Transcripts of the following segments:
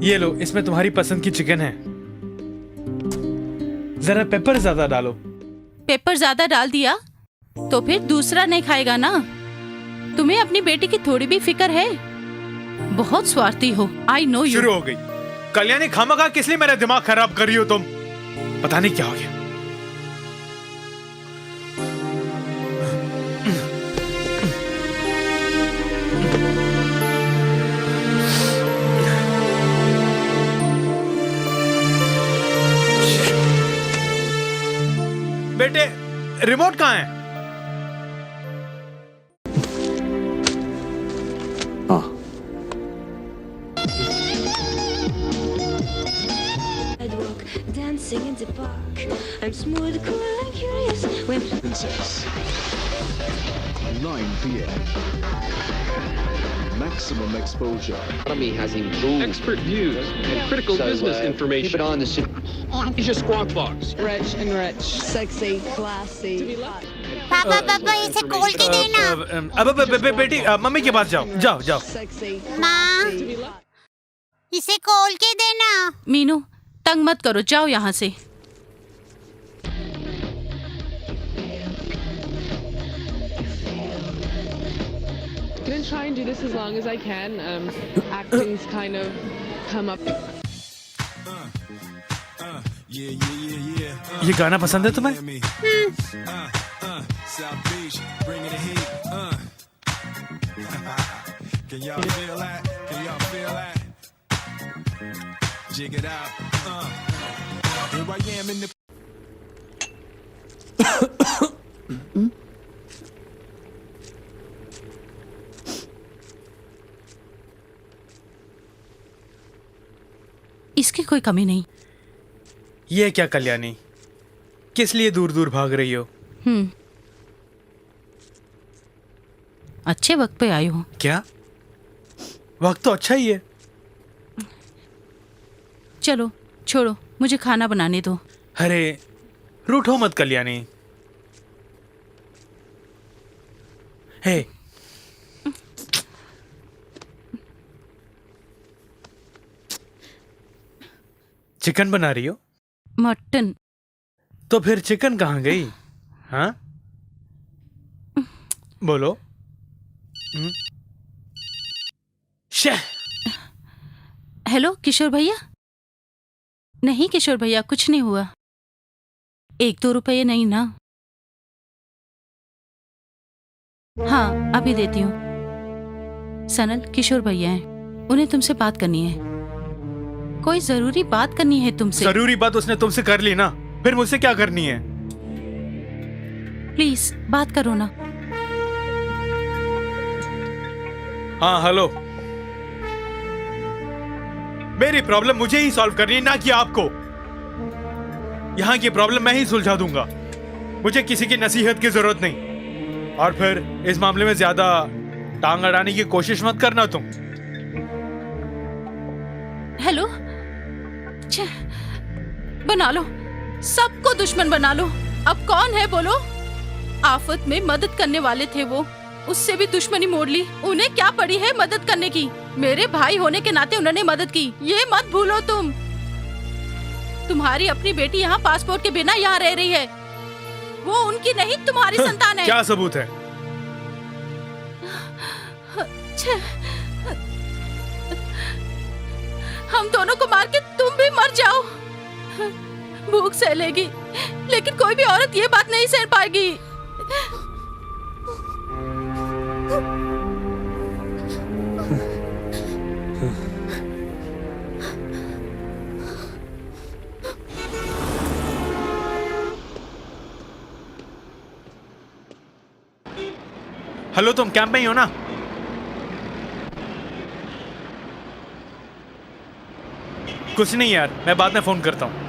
ये लो, इसमें तुम्हारी पसंद की चिकन है। जरा पेपर ज्यादा डालो। पेपर ज्यादा डाल दिया तो फिर दूसरा नहीं खाएगा ना। तुम्हें अपनी बेटी की थोड़ी भी फिक्र है? बहुत स्वार्थी हो। I know you. शुरू हो गई। कल्याणी, खामखा किस लिए मेरा दिमाग खराब कर रही हो तुम? पता नहीं क्या हो गया। बेटे, रिमोट कहाँ है? Dancing in the park. I'm smooth, cool, and curious. When Princess. 9 p.m. Maximum exposure. Economy has improved. Expert views and critical business information. Keep it on the ship. Asia Squawk Box. Rich and rich, sexy, classy. पापा पापा इसे खोल के देना। अब बेटी, mummy के पास जाओ। जाओ जाओ। Sexy, माँ, इसे खोल के देना। मीनू, तंग मत करो, जाओ यहाँ से। I'm gonna try and do this as long as I can. Acting's kind of come up. ये गाना पसंद है तुम्हें? इसकी कोई कमी नहीं। ये क्या कल्याणी, किस लिए दूर दूर भाग रही हो? अच्छे वक्त पे आई हो। क्या? वक्त तो अच्छा ही है। चलो छोड़ो, मुझे खाना बनाने दो। अरे रूठो मत कल्याणी। हे, चिकन बना रही हो? मटन। तो फिर चिकन कहाँ गई? हाँ, बोलो। हेलो किशोर भैया। नहीं किशोर भैया, कुछ नहीं हुआ। 1-2 रुपये नहीं ना? हाँ, अभी देती हूँ। सनल, किशोर भैया हैं, उन्हें तुमसे बात करनी है। कोई जरूरी बात करनी है तुमसे। जरूरी बात उसने तुमसे कर ली ना, फिर मुझसे क्या करनी है? प्लीज बात करो ना। हाँ हेलो। मेरी प्रॉब्लम मुझे ही सॉल्व करनी है, ना कि आपको। यहाँ की प्रॉब्लम मैं ही सुलझा दूंगा। मुझे किसी की नसीहत की जरूरत नहीं। और फिर इस मामले में ज्यादा टांग अड़ाने की कोशिश मत करना तुम। हेलो, बना लो, सबको दुश्मन बना लो। अब कौन है बोलो? आफत में मदद करने वाले थे वो, उससे भी दुश्मनी मोड़ ली। उन्हें क्या पड़ी है मदद करने की? मेरे भाई होने के नाते उन्होंने मदद की, ये मत भूलो तुम। तुम्हारी अपनी बेटी यहाँ पासपोर्ट के बिना यहाँ रह रही है। वो उनकी नहीं, तुम्हारी संतान है। क्या सबूत है? हम दोनों को मार के तुम भी मर जाओ। भूख सह लेगी, लेकिन कोई भी औरत ये बात नहीं सह पाएगी। हेलो, तुम कैंप में ही हो ना? कुछ नहीं यार, मैं बाद में फोन करता हूँ।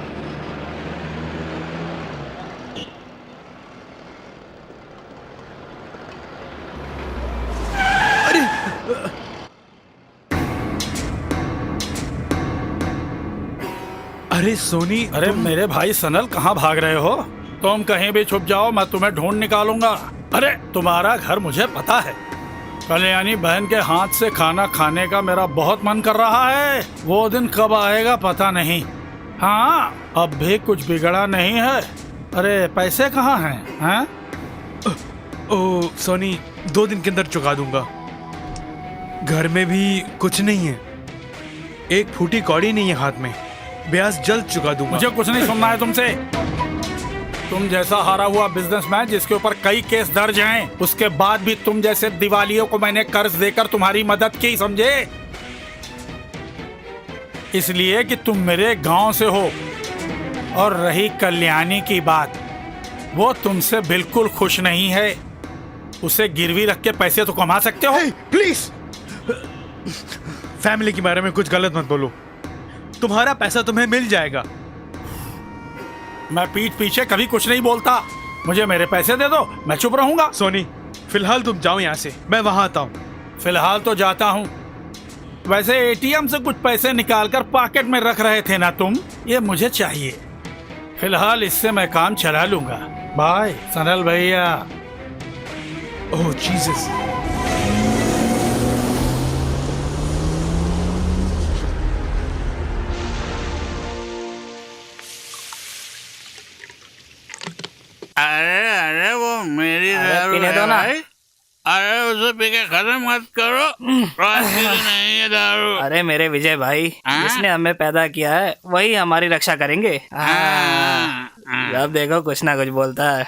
अरे सोनी, अरे मेरे भाई सनल, कहाँ भाग रहे हो? तुम कहीं भी छुप जाओ, मैं तुम्हें ढूंढ निकालूंगा। अरे तुम्हारा घर मुझे पता है, कल्याणी बहन के हाथ से खाना खाने का मेरा बहुत मन कर रहा है। वो दिन कब आएगा पता नहीं। हाँ, अब भी कुछ बिगड़ा नहीं है। अरे पैसे कहाँ हैं? हैं? ओ सोनी, 2 दिन के अंदर चुका दूंगा। घर में भी कुछ नहीं है, एक फूटी कौड़ी नहीं है हाथ में। ब्याज जल्द चुका दूंगा। मुझे कुछ नहीं सुनना है तुमसे। तुम जैसा हारा हुआ बिजनेसमैन जिसके ऊपर कई केस दर्ज हैं, उसके बाद भी तुम जैसे दिवालियों को मैंने कर्ज देकर तुम्हारी मदद की, समझे? इसलिए कि तुम मेरे गांव से हो। और रही कल्याणी की बात, वो तुमसे बिल्कुल खुश नहीं है। उसे गिरवी रख के पैसे तो कमा सकते हो। प्लीज, फैमिली के बारे में कुछ गलत मत बोलो। तुम्हारा पैसा तुम्हें मिल जाएगा। मैं पीठ पीछे कभी कुछ नहीं बोलता। मुझे मेरे पैसे दे दो, मैं चुप रहूंगा। सोनी, फिलहाल तुम जाओ यहाँ से, मैं वहां आता हूँ। फिलहाल तो जाता हूँ। वैसे एटीएम से कुछ पैसे निकालकर पॉकेट में रख रहे थे ना तुम, ये मुझे चाहिए। फिलहाल इससे मैं काम चला लूंगा। बाय सनल भैया। ओह जीसस। अरे अरे वो मेरी दारू पीने है दो ना। भाई। अरे उसे पी के खत्म मत करो। रास्ते की नहीं है दारू। अरे मेरे विजय भाई, हाँ? जिसने हमें पैदा किया है वही हमारी रक्षा करेंगे। जब देखो कुछ ना कुछ बोलता है।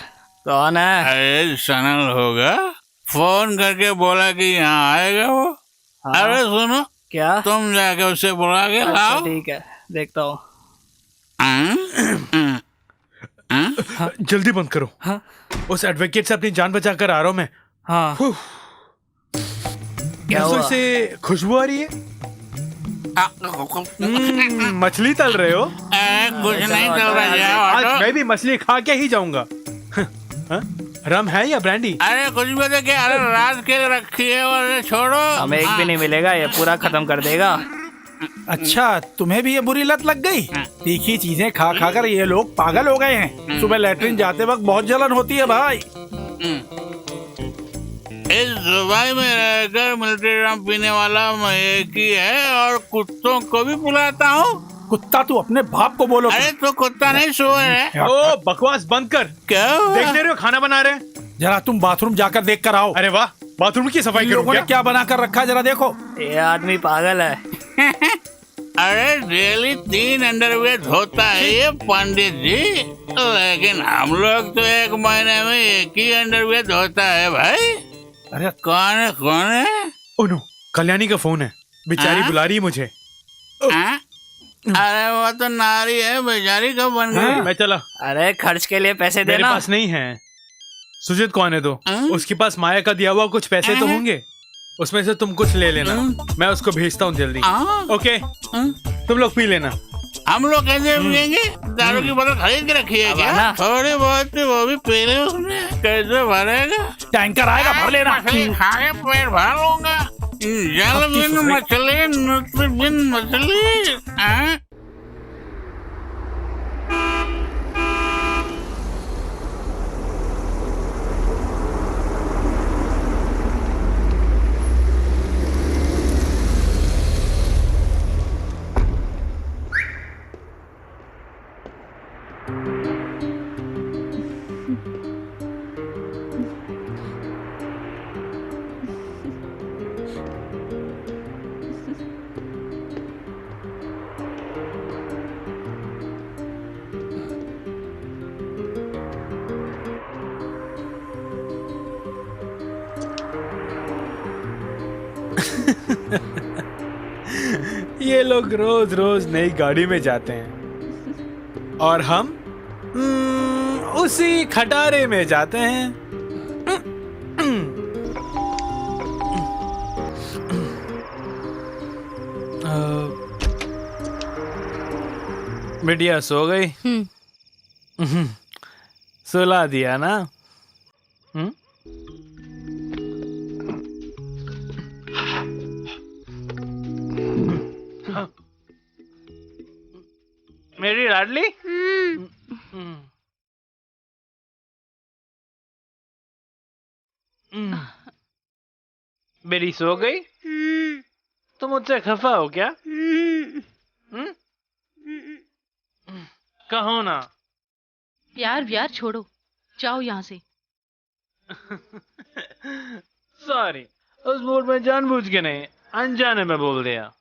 कौन है? अरे सनल होगा, फोन करके बोला कि यहाँ आएगा वो। हाँ? अरे सुनो, क्या? तुम जाके उसे बुला के अच्छा लाओ। ठीक है, देखता हूँ। जल्दी बंद करो। हाँ? उस एडवोकेट से अपनी जान बचा कर आ रहा हूँ मैं। हाँ, क्या रसोई हुआ? से खुशबू आ रही है। मछली तल रहे हो? कुछ नहीं चल रहा है। आज मैं भी मछली खा के ही जाऊंगा। हाँ? रम है या ब्रांडी? अरे कुछ भी देखिए। अरे रात के लिए रखी है और छोड़ो। हमें एक भी नहीं मिलेगा, ये पूरा खत्म कर देगा। अच्छा, तुम्हें भी ये बुरी लत लग गई? तीखी चीजें खा खा कर ये लोग पागल हो गए हैं। सुबह लैट्रिन जाते वक्त बहुत जलन होती है भाई। इस दुबई में रहकर मिलिट्री रम पीने वाला मैं एक ही है और कुत्तों को भी बुलाता हूँ। कुत्ता तू अपने बाप को बोलो। अरे तो कुत्ता नहीं सुअर है। ओ बकवास बंद कर। क्या हुआ? देख नहीं रहे हो खाना बना रहे हैं? जरा तुम बाथरूम जाकर देख कर आओ। अरे वाह, बाथरूम की सफाई इन करो लोगों ने क्या? क्या बना कर रखा है जरा देखो। ये आदमी पागल है। अरे डेली 3 अंडरवेयर धोता है ये पंडित जी, लेकिन हम लोग तो 1 महीने में 1 ही अंडरवेयर धोता है भाई। अरे कौन है? ओ नो, कल्याणी का फोन है। बेचारी हाँ? बुला रही है मुझे। हाँ? अरे वो तो नारी है, बेचारी कब बन गई? मैं चला। अरे खर्च के लिए पैसे मेरे देना। पास नहीं है। सुजित कौन है तो? हाँ? उसके पास माया का दिया हुआ कुछ पैसे तो हाँ? होंगे, उसमें से तुम कुछ ले लेना। मैं उसको भेजता हूँ जल्दी। हाँ? ओके, तुम लोग पी लेना। हम लोग कैसे पिएंगे? दारू की बोतल खरीद के रखी है अब क्या? आना। थोड़ी बहुत वो भी पी ले उसने। कैसे भरेगा? टैंकर आएगा, भर लेना। मछली खा के पेट भर लूंगा। जल बिन मछली, नुत बिन मछली। हाँ? ये लोग रोज रोज नई गाड़ी में जाते हैं और हम उसी खटारे में जाते हैं। बिटिया सो गई? सुला दिया ना? मेरी लाडली? बेटी सो गई? तुम मुझसे खफा हो क्या? कहो ना। प्यार व्यार छोड़ो, जाओ यहाँ से। सॉरी, उस मूड में जानबूझ के नहीं, अनजाने में बोल दिया।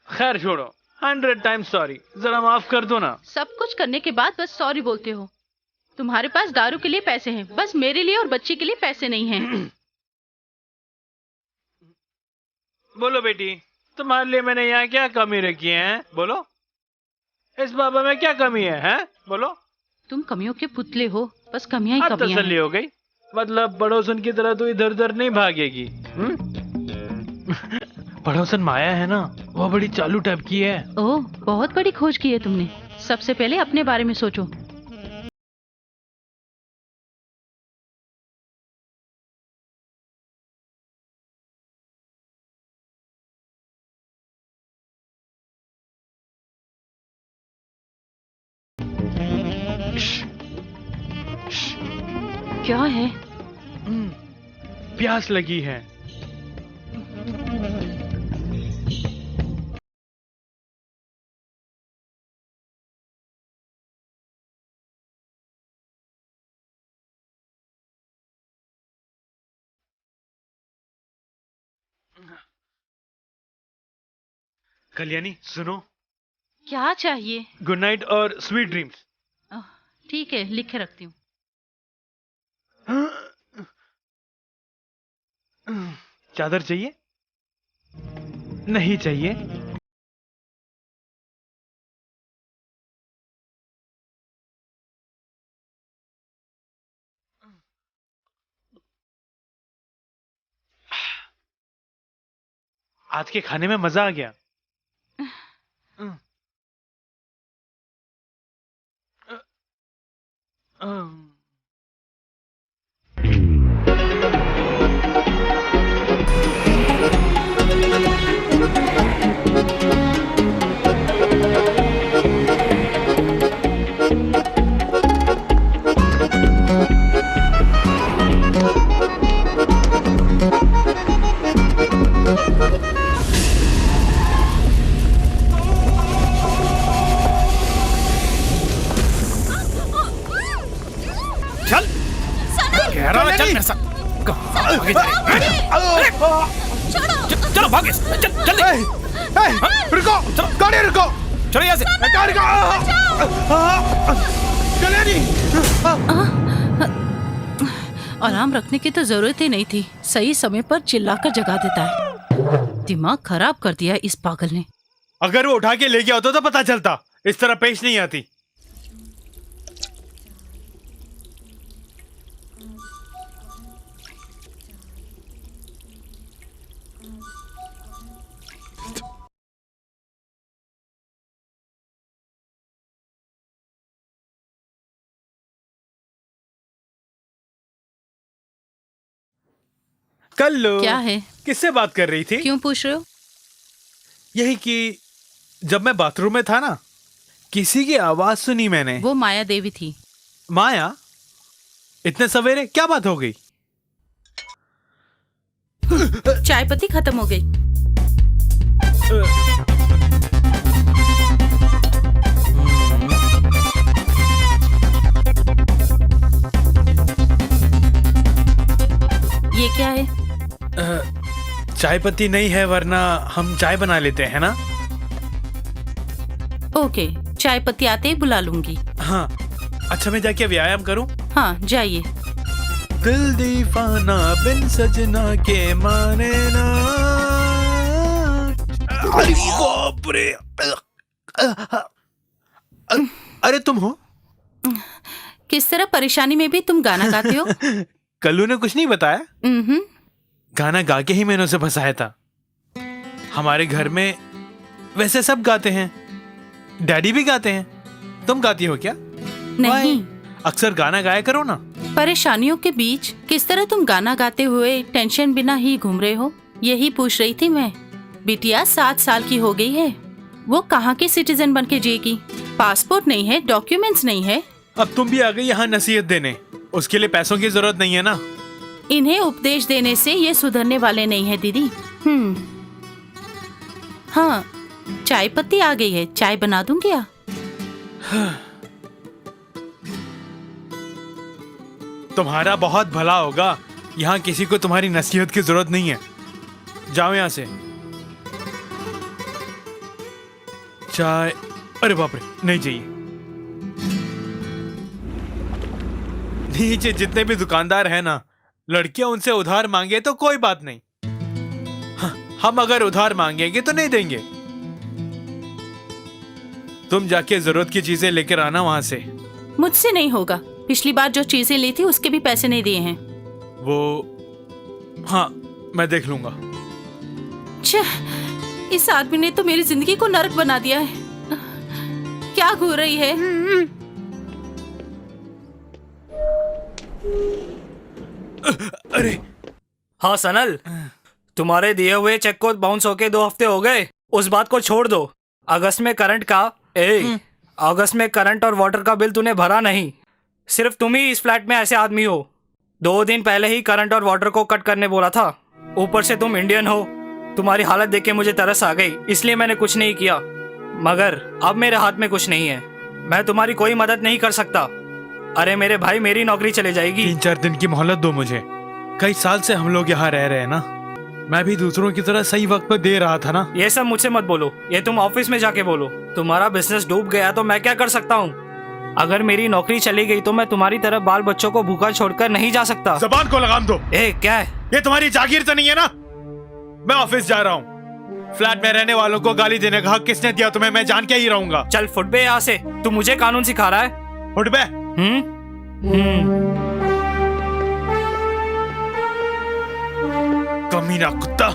खैर छोड़ो, 100 टाइम्स सॉरी, जरा माफ कर दो ना। सब कुछ करने के बाद बस सॉरी बोलते हो। तुम्हारे पास दारू के लिए पैसे हैं, बस मेरे लिए और बच्ची के लिए पैसे नहीं हैं। बोलो बेटी, तुम्हारे लिए मैंने यहाँ क्या कमी रखी है? बोलो, इस बाबा में क्या कमी है? हैं? बोलो। तुम कमियों के पुतले हो, बस कमियां ही अब कमियां तसल्ली हैं। हो गई। मतलब पड़ोसन की तरह तू इधर उधर नहीं भागेगी। पड़ोसन माया है ना, वो बड़ी चालू टाइप की है। ओह, बहुत बड़ी खोज की है तुमने। सबसे पहले अपने बारे में सोचो। क्या है? प्यास लगी है। कल्याणी सुनो। क्या चाहिए? गुड नाइट और स्वीट ड्रीम्स। ठीक है, लिख के रखती हूँ। चादर चाहिए? नहीं चाहिए। आज के खाने में मजा आ गया। चल, कह रहा है चल मेरे साथ। कहाँ भागे जा रहे हैं? चलो भागे, चल जल्दी। रुको, गाड़ी रुको, चलो यहाँ से। गाड़ी कल्याणी। अलार्म रखने की तो जरूरत ही नहीं थी। सही समय पर चिल्लाकर जगा देता है। दिमाग खराब कर दिया इस पागल ने। अगर वो उठा के ले गया होता तो पता चलता। इस तरह पेश नहीं आती। कल लो। क्या है? किससे बात कर रही थी? क्यों पूछ रहे हो? यही कि जब मैं बाथरूम में था ना, किसी की आवाज सुनी मैंने। वो माया देवी थी। माया? इतने सवेरे क्या बात हो गई? चाय पत्ती खत्म हो गई। ये क्या है? चाय पत्ती नहीं है, वरना हम चाय बना लेते हैं ना। ओके, चाय पत्ती आते ही बुला लूंगी। हाँ, अच्छा मैं जाके व्यायाम करूं? हाँ, जाइए। दिल दीवाना बिन सजना के माने ना। अरे बाप रे। अरे तुम हो? किस तरह परेशानी में भी तुम गाना गाते हो? कल्लू ने कुछ नहीं बताया। गाना गा के ही मैंने उसे फंसाया था। हमारे घर में वैसे सब गाते हैं, डैडी भी गाते हैं। तुम गाती हो क्या? नहीं। अक्सर गाना गाया करो ना। परेशानियों के बीच किस तरह तुम गाना गाते हुए टेंशन बिना ही घूम रहे हो, यही पूछ रही थी मैं। बिटिया 7 साल की हो गई है, वो कहाँ की सिटीजन बन के जिएगी? पासपोर्ट नहीं है, डॉक्यूमेंट्स नहीं है। अब तुम भी आ गई यहाँ नसीहत देने। उसके लिए पैसों की जरूरत नहीं है ना। इन्हें उपदेश देने से ये सुधरने वाले नहीं है दीदी। हाँ, चाय पत्ती आ गई है, चाय बना दूं क्या? तुम्हारा बहुत भला होगा, यहाँ किसी को तुम्हारी नसीहत की जरूरत नहीं है। जाओ यहाँ से। चाय? अरे बाप रे, नहीं चाहिए। नीचे जितने भी दुकानदार हैं ना, लड़कियां उनसे उधार मांगे तो कोई बात नहीं, हम अगर उधार मांगेंगे तो नहीं देंगे। तुम जाके जरूरत की चीजें लेकर आना वहां से। मुझसे नहीं होगा, पिछली बार जो चीजें ली थी उसके भी पैसे नहीं दिए हैं। वो हाँ, मैं देख लूंगा। इस आदमी ने तो मेरी जिंदगी को नरक बना दिया है। क्या घूर रही है? अरे हाँ सनल, तुम्हारे दिए हुए चेक को बाउंस होके 2 हफ्ते हो गए। उस बात को छोड़ दो। अगस्त में करंट और वाटर का बिल तूने भरा नहीं। सिर्फ तुम ही इस फ्लैट में ऐसे आदमी हो। 2 दिन पहले ही करंट और वाटर को कट करने बोला था। ऊपर से तुम इंडियन हो। तुम्हारी हालत देख के मुझे तरस आ गई, इसलिए मैंने कुछ नहीं किया। मगर अब मेरे हाथ में कुछ नहीं है, मैं तुम्हारी कोई मदद नहीं कर सकता। अरे मेरे भाई, मेरी नौकरी चले जाएगी। 3-4 दिन की मोहलत दो मुझे। कई साल से हम लोग यहाँ रह रहे हैं ना, मैं भी दूसरों की तरह सही वक्त पर दे रहा था ना। ये सब मुझसे मत बोलो, ये तुम ऑफिस में जाके बोलो। तुम्हारा बिजनेस डूब गया तो मैं क्या कर सकता हूँ? अगर मेरी नौकरी चली गई तो मैं तुम्हारी तरह बाल बच्चों को भूखा छोड़कर नहीं जा सकता। जबान को लगाम दो। क्या है ये? तुम्हारी जागीर तो नहीं है ना? मैं ऑफिस जा रहा हूँ। फ्लैट में रहने वालों को गाली देने का हक किसने दिया तुम्हें? मैं जान के ही रहूंगा। चल फुट बे यहाँ से। तू मुझे कानून सिखा रहा है? फुट बे? कमीना कुत्ता।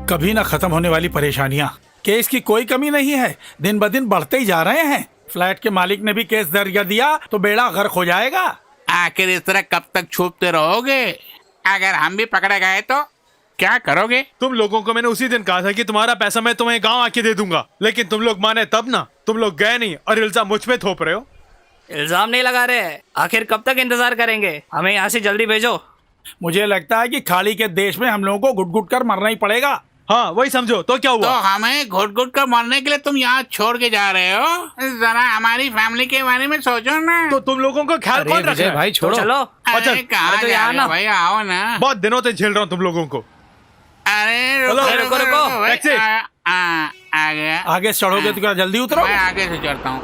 कभी ना खत्म होने वाली परेशानियां। केस की कोई कमी नहीं है, दिन ब दिन बढ़ते ही जा रहे हैं। फ्लैट के मालिक ने भी केस दर्ज कर दिया तो बेड़ा गर्क हो जाएगा। आखिर इस तरह कब तक छुपते रहोगे? अगर हम भी पकड़े गए तो क्या करोगे? तुम लोगों को मैंने उसी दिन कहा था कि तुम्हारा पैसा मैं तुम्हें गांव आके दे दूंगा, लेकिन तुम लोग माने तब ना। तुम लोग गए नहीं और इल्जाम मुझ पे थोप रहे हो। इल्जाम नहीं लगा रहे। आखिर कब तक इंतजार करेंगे? हमें यहाँ से जल्दी भेजो। मुझे लगता है कि खाड़ी के देश में हम लोगों को घुट घुट कर मरना ही पड़ेगा। हाँ वही समझो। तो क्या हुआ? तो हमें घुट घुट कर मरने के लिए तुम यहाँ छोड़ के जा रहे हो? जरा हमारी फैमिली के बारे में सोचो ना। तो तुम लोगों का ख्याल कौन रख रहा है? भाई छोड़ो। चलो अच्छा, कहाँ तो जा यहाँ रहे हो ना। भाई? आओ ना। बहुत दिनों से झेल रहा हूँ तुम लोगों को। अरे रुको, भाई, टैक्सी। आ गया। आगे चढ़ोगे तो क्या जल्दी उतरो? मैं आगे से चढ़ता हूँ।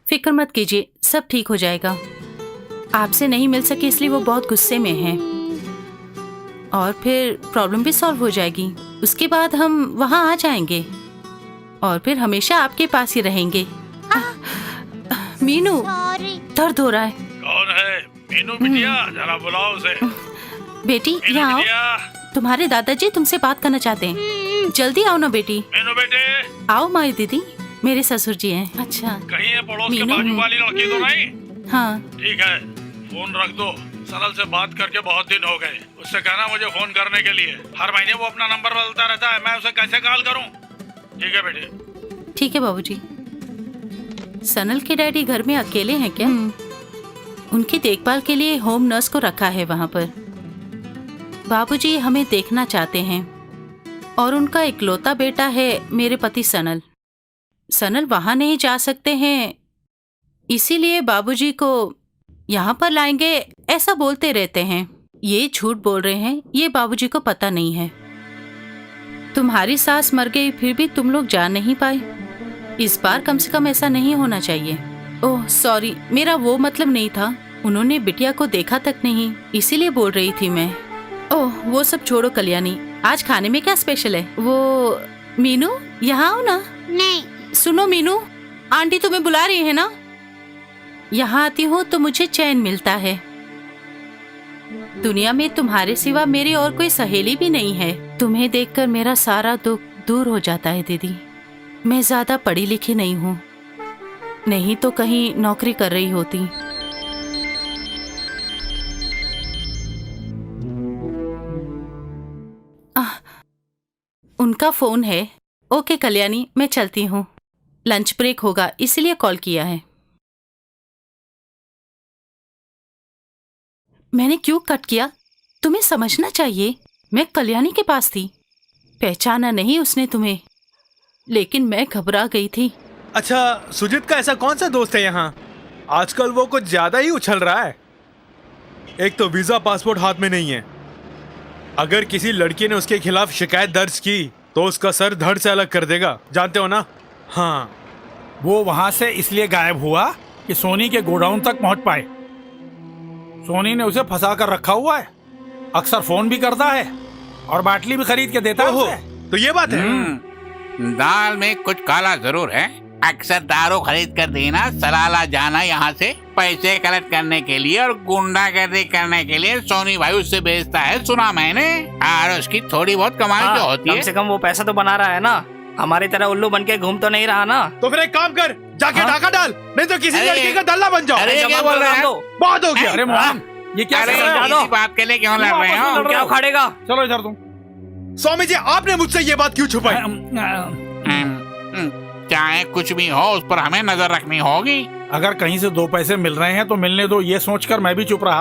फिक्र मत कीजिए, सब ठीक हो जाएगा। आपसे नहीं मिल सके इसलिए वो बहुत गुस्से में हैं। और फिर प्रॉब्लम भी सॉल्व हो जाएगी। उसके बाद हम वहाँ आ जाएंगे और फिर हमेशा आपके पास ही रहेंगे। मीनू, दर्द हो रहा है। कौन है? मीनू बिटिया, जरा बुलाओ उसे। बेटी यहाँ आओ, तुम्हारे दादाजी तुमसे बात करना चाहते हैं। जल्दी आओ ना बेटी। मीनू बेटे, आओ माई दीदी, मेरे ससुर जी हैं। अच्छा, कहीं ये पड़ोस के मीनू? बाजू वाली लड़की तो नहीं? हाँ ठीक है, फोन रख दो। सनल से बात करके बहुत दिन हो गए। उससे कहना मुझे फोन करने के लिए। हर महीने वो अपना नंबर बदलता रहता है, मैं उसे कैसे कॉल करूं? ठीक है बेटे। ठीक है बाबूजी। सनल के डैडी घर में अकेले हैं क्या? उनकी देखभाल के लिए होम नर्स को रखा है वहाँ पर। बाबूजी हमें देखना चाहते हैं और उनका इकलौता बेटा है मेरे पति सनल। सनल वहाँ नहीं जा सकते हैं, इसीलिए बाबूजी को यहाँ पर लाएंगे ऐसा बोलते रहते हैं। ये झूठ बोल रहे हैं, ये बाबूजी को पता नहीं है। तुम्हारी सास मर गई फिर भी तुम लोग जा नहीं पाए। इस बार कम से कम ऐसा नहीं होना चाहिए। ओह सॉरी, मेरा वो मतलब नहीं था। उन्होंने बिटिया को देखा तक नहीं, इसीलिए बोल रही थी मैं। ओह वो सब छोड़ो कल्याणी, आज खाने में क्या स्पेशल है? वो मीनू यहाँ आओ ना। नहीं। सुनो मीनू, आंटी तुम्हें बुला रही है ना। यहाँ आती हूँ तो मुझे चैन मिलता है। दुनिया में तुम्हारे सिवा मेरी और कोई सहेली भी नहीं है। तुम्हें देखकर मेरा सारा दुख दूर हो जाता है दीदी। मैं ज्यादा पढ़ी लिखी नहीं हूँ, नहीं तो कहीं नौकरी कर रही होती। उनका फोन है। ओके कल्याणी, मैं चलती हूँ। लंच ब्रेक होगा इसलिए कॉल किया है। मैंने क्यों कट किया? तुम्हें समझना चाहिए, मैं कल्याणी के पास थी। पहचाना नहीं उसने तुम्हें, लेकिन मैं घबरा गई थी। अच्छा, सुजीत का ऐसा कौन सा दोस्त है यहाँ? आजकल वो कुछ ज्यादा ही उछल रहा है। एक तो वीजा पासपोर्ट हाथ में नहीं है। अगर किसी लड़की ने उसके खिलाफ शिकायत दर्ज की तो उसका सर धड़ से अलग कर देगा, जानते हो ना? हाँ, वो वहां से इसलिए गायब हुआ कि सोनी के गोडाउन तक पहुंच पाए। सोनी ने उसे फंसा कर रखा हुआ है। अक्सर फोन भी करता है और बाटली भी खरीद के देता है उसे। तो ये बात है। दाल में कुछ काला जरूर है। अक्सर दारू खरीद कर देना, सलाला जाना यहाँ से पैसे कलेक्ट करने के लिए और गुंडागर्दी करने के लिए सोनी भाई उससे भेजता है, सुना मैंने। और उसकी थोड़ी बहुत कमाई जो होती है। कम से कम वो पैसा तो बना रहा है ना, हमारी तरह उल्लू बन के घूम तो नहीं रहा ना। तो फिर एक काम कर, जाके डाका डाल, नहीं तो किसी लड़की का दल्ला बन जाओ। अरे क्या बोल रहे हैं? बहुत हो गया। अरे मोहन, ये क्या अरे कर रहे हो? इसी बात के लिए क्यों लड़ रहे हो? क्या उखाड़ेगा? चलो इधर तुम। स्वामी जी, आपने मुझसे ये बात क्यों छुपाई? चाहे कुछ भी हो, उस पर हमें नजर रखनी होगी। अगर कहीं से 2 पैसे मिल रहे हैं तो मिलने दो, ये सोचकर मैं भी चुप रहा।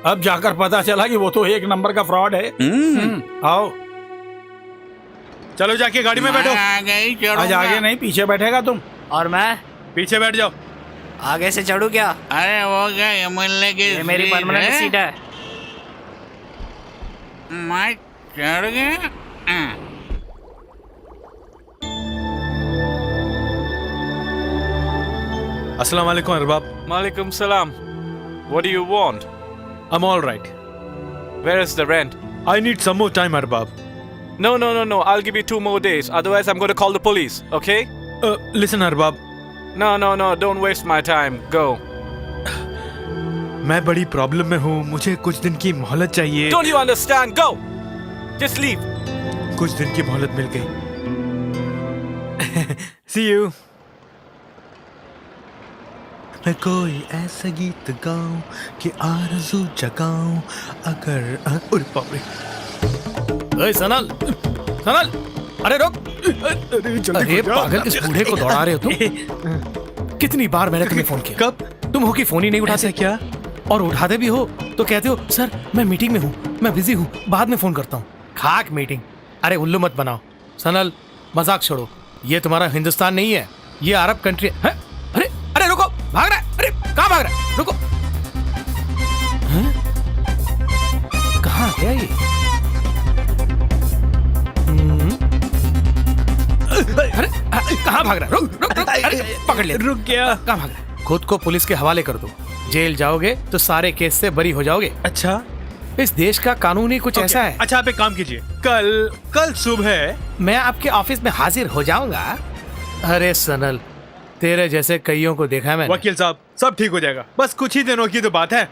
अब जाकर पता चला कि वो तो 1 नंबर का फ्रॉड है। आओ, चलो जाके गाड़ी में बैठो। आ गई, आज आगे नहीं पीछे बैठेगा तुम। और मैं पीछे बैठ जाओ। आगे से चढ़ू क्या? अरे वो क्या, ये मिलने की ये मेरी परमानेंट सीट है। मैं चढ़ गया। अस्सलाम वालेकुम Arbab. Malikum salam. What do you want? I'm all right. Where is the rent? I need some more time, Arbab. No. I'll give you 2 more days. Otherwise, I'm going to call the police. Okay? Listen, Arbab. No. Don't waste my time. Go. मैं बड़ी problem में हूँ, मुझे कुछ दिन की मोहलत चाहिए। Don't you understand? Go. Just leave. कुछ दिन की मोहलत मिल गई। See you. मैं कोई ऐसा गीत गाऊं कि आरज़ू जगाऊं, अगर अरे बाप रे। सनल, अरे रुक। अरे पागल, इस बूढ़े को दौड़ा रहे हो तुम? कितनी बार मैंने तुम्हें फोन किया। कब? तुम हो कि फोन ही नहीं उठाते। क्या? और उठाते भी हो तो कहते हो सर मैं मीटिंग में हूँ, मैं बिजी हूँ, बाद में फोन करता हूँ। खाक मीटिंग। अरे उल्लू मत बनाओ सनल, मजाक छोड़ो। ये तुम्हारा हिंदुस्तान नहीं है, ये अरब कंट्री है। अरे रुको, भाग रहा है। अरे कहाँ भाग रहा है? रुको। कहाँ गया ये? अरे कहाँ भाग रहा है? रुक। अरे पकड़ ले। रुक गया। कहाँ भाग रहा है? खुद को पुलिस के हवाले कर दो, जेल जाओगे तो सारे केस से बरी हो जाओगे। अच्छा, इस देश का कानून ही कुछ ऐसा है। अच्छा, आप एक काम कीजिए, कल सुबह मैं आपके ऑफिस में हाजिर हो जाऊंगा। अरे सनल, तेरे जैसे कईयों को देखा है मैंने। वकील साहब, सब ठीक हो जाएगा, बस कुछ ही दिनों की तो बात है।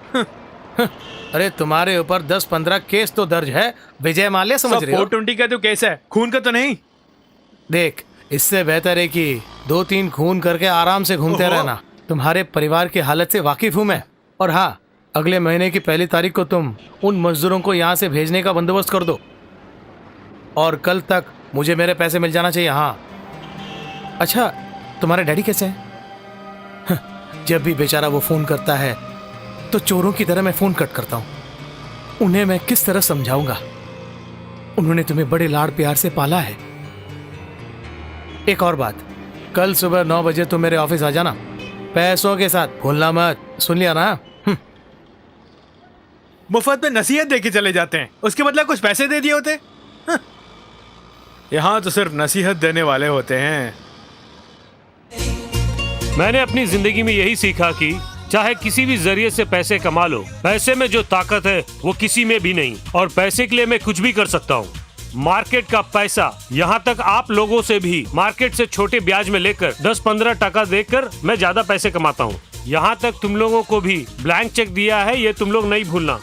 अरे तुम्हारे ऊपर 10-15 केस तो दर्ज है, विजय माल्या समझ रहे हो? 420 का तो केस है, खून का तो नहीं। देख, इससे बेहतर है कि 2-3 खून करके आराम से घूमते रहना। तुम्हारे परिवार की हालत से वाकिफ हूँ मैं। और हाँ, अगले महीने की 1 तारीख को तुम उन मजदूरों को यहाँ से भेजने का बंदोबस्त कर दो, और कल तक मुझे मेरे पैसे मिल जाना चाहिए। हाँ, अच्छा, तुम्हारे डैडी कैसे हैं? जब भी बेचारा वो फोन करता है तो चोरों की तरह मैं फोन कट करता हूँ। उन्हें मैं किस तरह समझाऊंगा? उन्होंने तुम्हें बड़े लाड़ प्यार से पाला है। एक और बात, कल सुबह 9 बजे तुम मेरे ऑफिस आ जाना, पैसों के साथ, भूलना मत। सुन लिया ना? मुफ्त में नसीहत दे के चले जाते हैं, उसके बदले कुछ पैसे दे दिए होते। यहाँ तो सिर्फ नसीहत देने वाले होते हैं। मैंने अपनी जिंदगी में यही सीखा कि चाहे किसी भी जरिए से पैसे कमा लो, पैसे में जो ताकत है वो किसी में भी नहीं, और पैसे के लिए मैं कुछ भी कर सकता हूँ। मार्केट का पैसा, यहाँ तक आप लोगों से भी मार्केट से छोटे ब्याज में लेकर 10-15 टका देकर मैं ज्यादा पैसे कमाता हूँ। यहाँ तक तुम लोगों को भी ब्लैंक चेक दिया है, ये तुम लोग नहीं भूलना।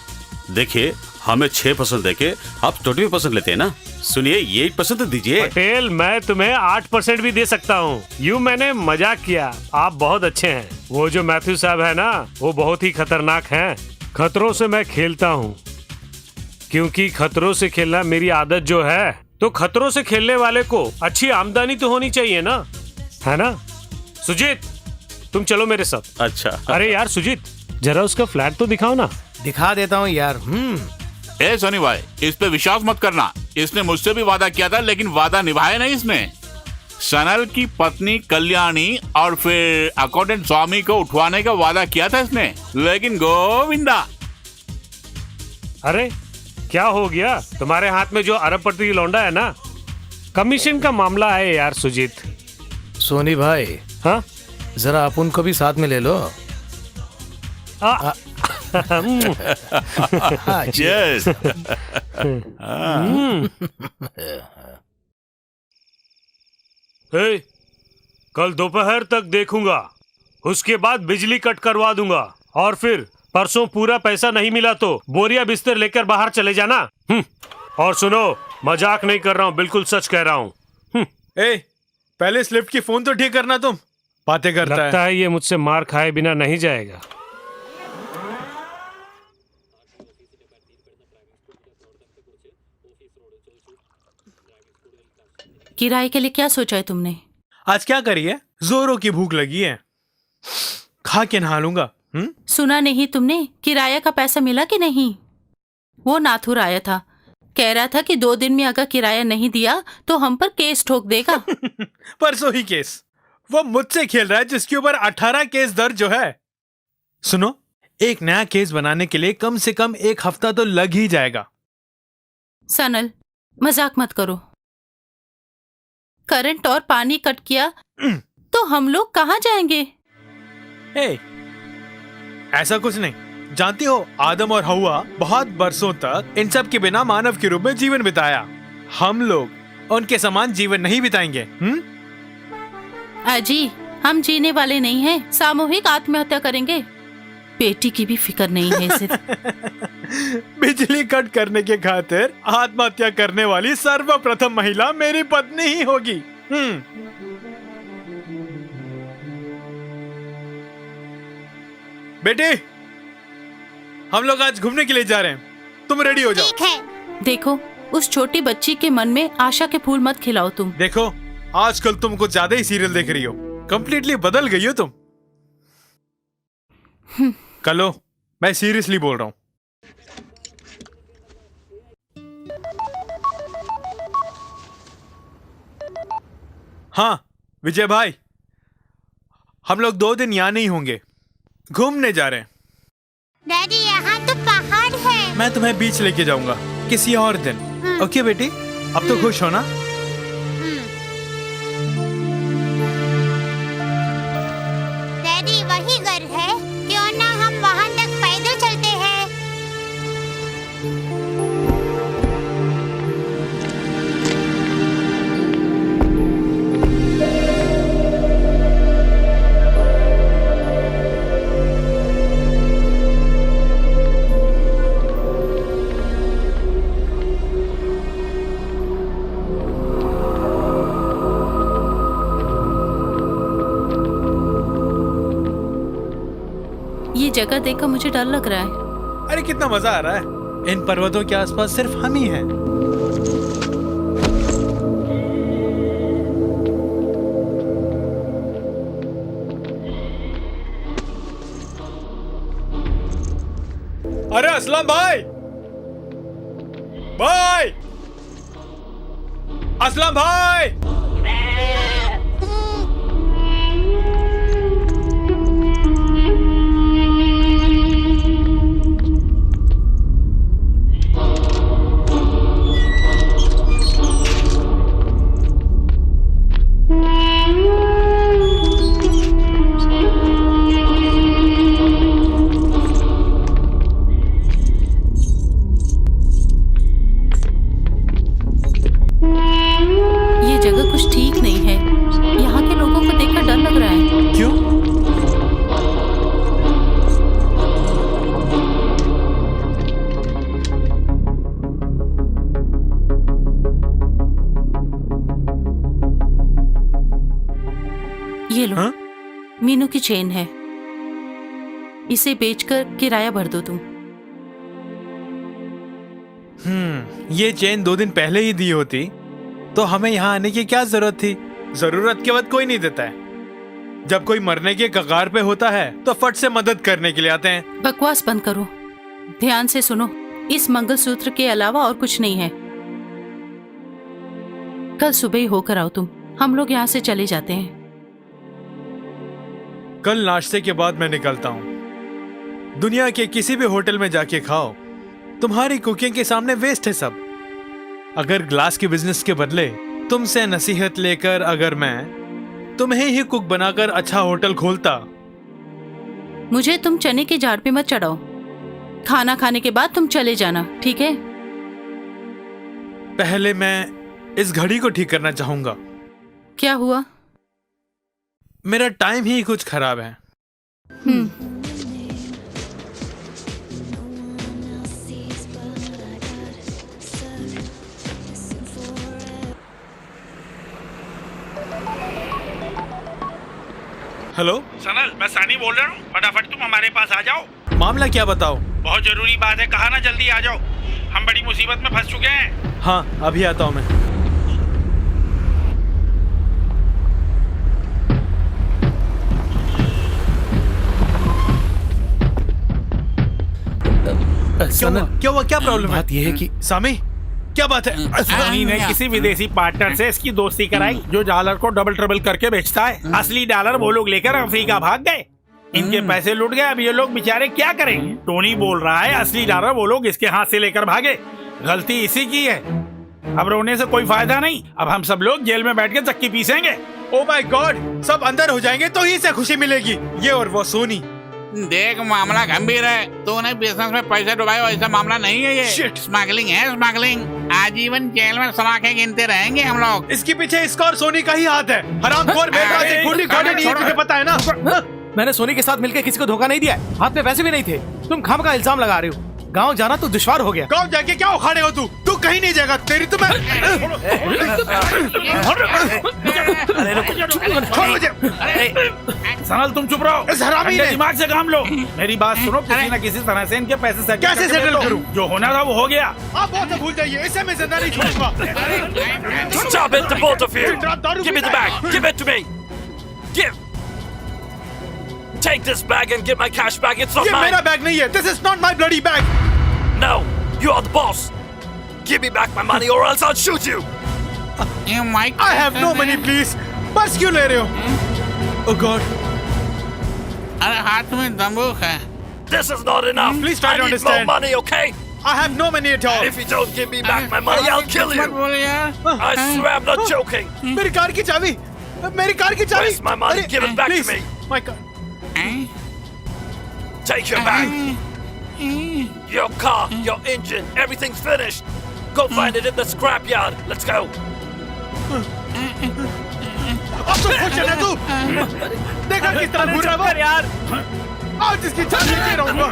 देखिए, हमें 6% देके आप 20% लेते हैं ना। सुनिए, ये 8% दीजिए। पटेल, मैं तुम्हें 8% भी दे सकता हूँ। यूँ मैंने मजाक किया, आप बहुत अच्छे हैं। वो जो मैथ्यू साहब है ना, वो बहुत ही खतरनाक हैं। खतरों से मैं खेलता हूँ, क्योंकि खतरों से खेलना मेरी आदत जो है। तो खतरों से खेलने वाले को अच्छी आमदनी तो होनी चाहिए ना, है ना? सुजीत, तुम चलो मेरे साथ। अच्छा। अरे यार सुजीत, जरा उसका फ्लैट तो दिखाओ ना। दिखा देता हूँ यार। ए सोनी भाई, इस पे विश्वास मत करना। इसने मुझसे भी वादा किया था, लेकिन वादा निभाया नहीं इसने। सनल की पत्नी कल्याणी और फिर अकाउंटेंट स्वामी को उठवाने का वादा किया था इसने, लेकिन गोविंदा। अरे क्या हो गया? तुम्हारे हाथ में जो अरबपति लौंडा है ना, कमीशन का मामला है यार सुजीत। सोनी भाई, हाँ जरा अपन को भी साथ में ले लो। Yes. ए, कल दोपहर तक देखूंगा, उसके बाद बिजली कट करवा दूंगा, और फिर परसों पूरा पैसा नहीं मिला तो बोरिया बिस्तर लेकर बाहर चले जाना। और सुनो, मजाक नहीं कर रहा हूँ, बिल्कुल सच कह रहा हूँ। ए, पहले इस लिफ्ट की फोन तो ठीक करना, तुम बातें करता लगता है ये मुझसे मार खाए बिना नहीं जाएगा। किराए के लिए क्या सोचा है तुमने? आज क्या करी है? जोरों की भूख लगी है, खा के नहा लूंगा। सुना नहीं तुमने? किराया का पैसा मिला कि नहीं? वो नाथुर आया था, कह रहा था कि 2 दिन में अगर किराया नहीं दिया तो हम पर केस ठोक देगा। परसों ही केस? वो मुझसे खेल रहा है जिसके ऊपर 18 केस दर्ज जो है। सुनो, एक नया केस बनाने के लिए कम से कम 1 हफ्ता तो लग ही जाएगा। सनल, मजाक मत करो। करंट और पानी कट किया तो हम लोग कहाँ जाएंगे? ऐसा कुछ नहीं। जानती हो, आदम और हवा बहुत बरसों तक इन सब के बिना मानव के रूप में जीवन बिताया। हम लोग उनके समान जीवन नहीं बिताएंगे। अजी, हम जीने वाले नहीं हैं, सामूहिक आत्महत्या करेंगे। बेटी की भी फिक्र नहीं है सिर्फ। बिजली कट करने के खातिर आत्महत्या करने वाली सर्वप्रथम महिला मेरी पत्नी ही होगी। बेटी, हम लोग आज घूमने के लिए जा रहे हैं, तुम रेडी हो जाओ। ठीक है। देखो, उस छोटी बच्ची के मन में आशा के फूल मत खिलाओ तुम। देखो, आजकल तुम कुछ ज्यादा ही सीरियल देख रही हो, कंप्लीटली बदल गई हो तुम। कलो, मैं सीरियसली बोल रहा हूं। हाँ विजय भाई, हम लोग 2 दिन यहाँ नहीं होंगे, घूमने जा रहे हैं। डैडी, यहाँ तो पहाड़ है। मैं तुम्हें बीच लेके जाऊंगा किसी और दिन। ओके बेटी, अब तो खुश हो ना? डैडी, वही घर है, क्यों ना हम वहाँ तक पैदल चलते हैं? ये जगह देखकर मुझे डर लग रहा है। अरे कितना मजा आ रहा है, इन पर्वतों के आसपास सिर्फ हम ही हैं। अरे असलम भाई, भाई असलम भाई, ये लो, मीनू की चेन है, इसे बेचकर किराया भर दो तुम। ये चेन 2 दिन पहले ही दी होती तो हमें यहाँ आने की क्या जरूरत थी? जरूरत के वक्त कोई नहीं देता है। जब कोई मरने के कगार पे होता है तो फट से मदद करने के लिए आते हैं। बकवास बंद करो। ध्यान से सुनो, इस मंगलसूत्र के अलावा और कुछ नहीं है। कल सुबह ही होकर आओ तुम, हम लोग यहाँ से चले जाते हैं। कल नाश्ते के बाद मैं निकलता हूँ। दुनिया के किसी भी होटल में जाके खाओ, तुम्हारी कुकिंग के सामने वेस्ट है सब। अगर ग्लास के बिजनेस के बदले तुमसे नसीहत लेकर अगर मैं तुम्हें ही कुक बनाकर अच्छा होटल खोलता। मुझे तुम चने के झाड़ पे मत चढ़ाओ। खाना खाने के बाद तुम चले जाना, ठीक है? पहले मैं इस घड़ी को ठीक करना चाहूंगा। क्या हुआ? मेरा टाइम ही कुछ खराब है। हेलो सनल, मैं सानी बोल रहा हूँ। फटाफट तुम हमारे पास आ जाओ। मामला क्या बताओ? बहुत जरूरी बात है, कहा ना जल्दी आ जाओ। हम बड़ी मुसीबत में फंस चुके हैं। हाँ, अभी आता हूँ मैं। क्या हुआ? क्या प्रॉब्लम है? बात यह है कि सामी, क्या बात है? सोनी ने किसी विदेशी पार्टनर से इसकी दोस्ती कराई जो डॉलर को डबल ट्रबल करके बेचता है। असली डॉलर वो लोग लेकर अफ्रीका भाग गए। इनके पैसे लुट गए। अब ये लोग बेचारे क्या करेंगे? टोनी बोल रहा है असली डॉलर वो लोग इसके हाथ से लेकर भागे। गलती इसी की है। अब रोने से कोई फायदा नहीं। अब हम सब लोग जेल में बैठ के चक्की पीसेंगे। ओ माय गॉड, सब अंदर हो जाएंगे तो ही से खुशी मिलेगी। ये और वो सोनी। देख, मामला गंभीर है। तूने बिजनेस में पैसे डुबाए, ऐसा मामला नहीं है ये। स्मगलिंग है, स्मगलिंग। आजीवन जेल में सलाखें गिनते रहेंगे हम लोग। इसके पीछे इसका और सोनी का ही हाथ है। हरामखोर बेटा, गुंडी गाड़ी नहीं है, तुझे पता है ना? मैंने सोनी के साथ मिलकर किसी को धोखा नहीं दिया है। हाथ में पैसे भी नहीं थे। तुम खाम का इल्जाम लगा रहे हो। गांव जाना तो दुश्वार हो गया। गांव जाके क्या उखाड़े हो तू? तू कहीं नहीं जाएगा। तेरी तो मैं छोड़ मुझे। सनल, तुम चुप रहो। इस हरामी ने दिमाग से काम लो। मेरी बात सुनो, किसी न किसी तरह से इनके पैसे सेटल कैसे सेटल करूं? जो होना था वो हो गया। आप बहुत भूल जाइए, इसे मैं जिंदा नहीं छोड़ूंगा। Stop it, the both of you! Give me the bag! Give it to me! Give! Take this bag and get my cash back. It's not ये mine. मेरा बैग नहीं है. This is not my bloody bag. No, you are the boss. Give me back my money or else I'll shoot you. I have no money, please. Purse क्यों ले रहे हो? Oh God. अरे हाथ में बंदूक है। This is not enough. Please try to I need understand. more money, okay? I have no money at all. If you don't give me back my money, I'll kill you. I swear I'm not joking. मेरी car की चाबी. मेरी car की चाबी. Where's my money? Give it back to me. My car. Take your bag. Your car, your engine, everything's finished. Go find it in the scrapyard. Let's go. अब तो खुश है ना तू? देखा किस तरह घूर रहा है यार? आज इसकी चाबी दे रहूंगा।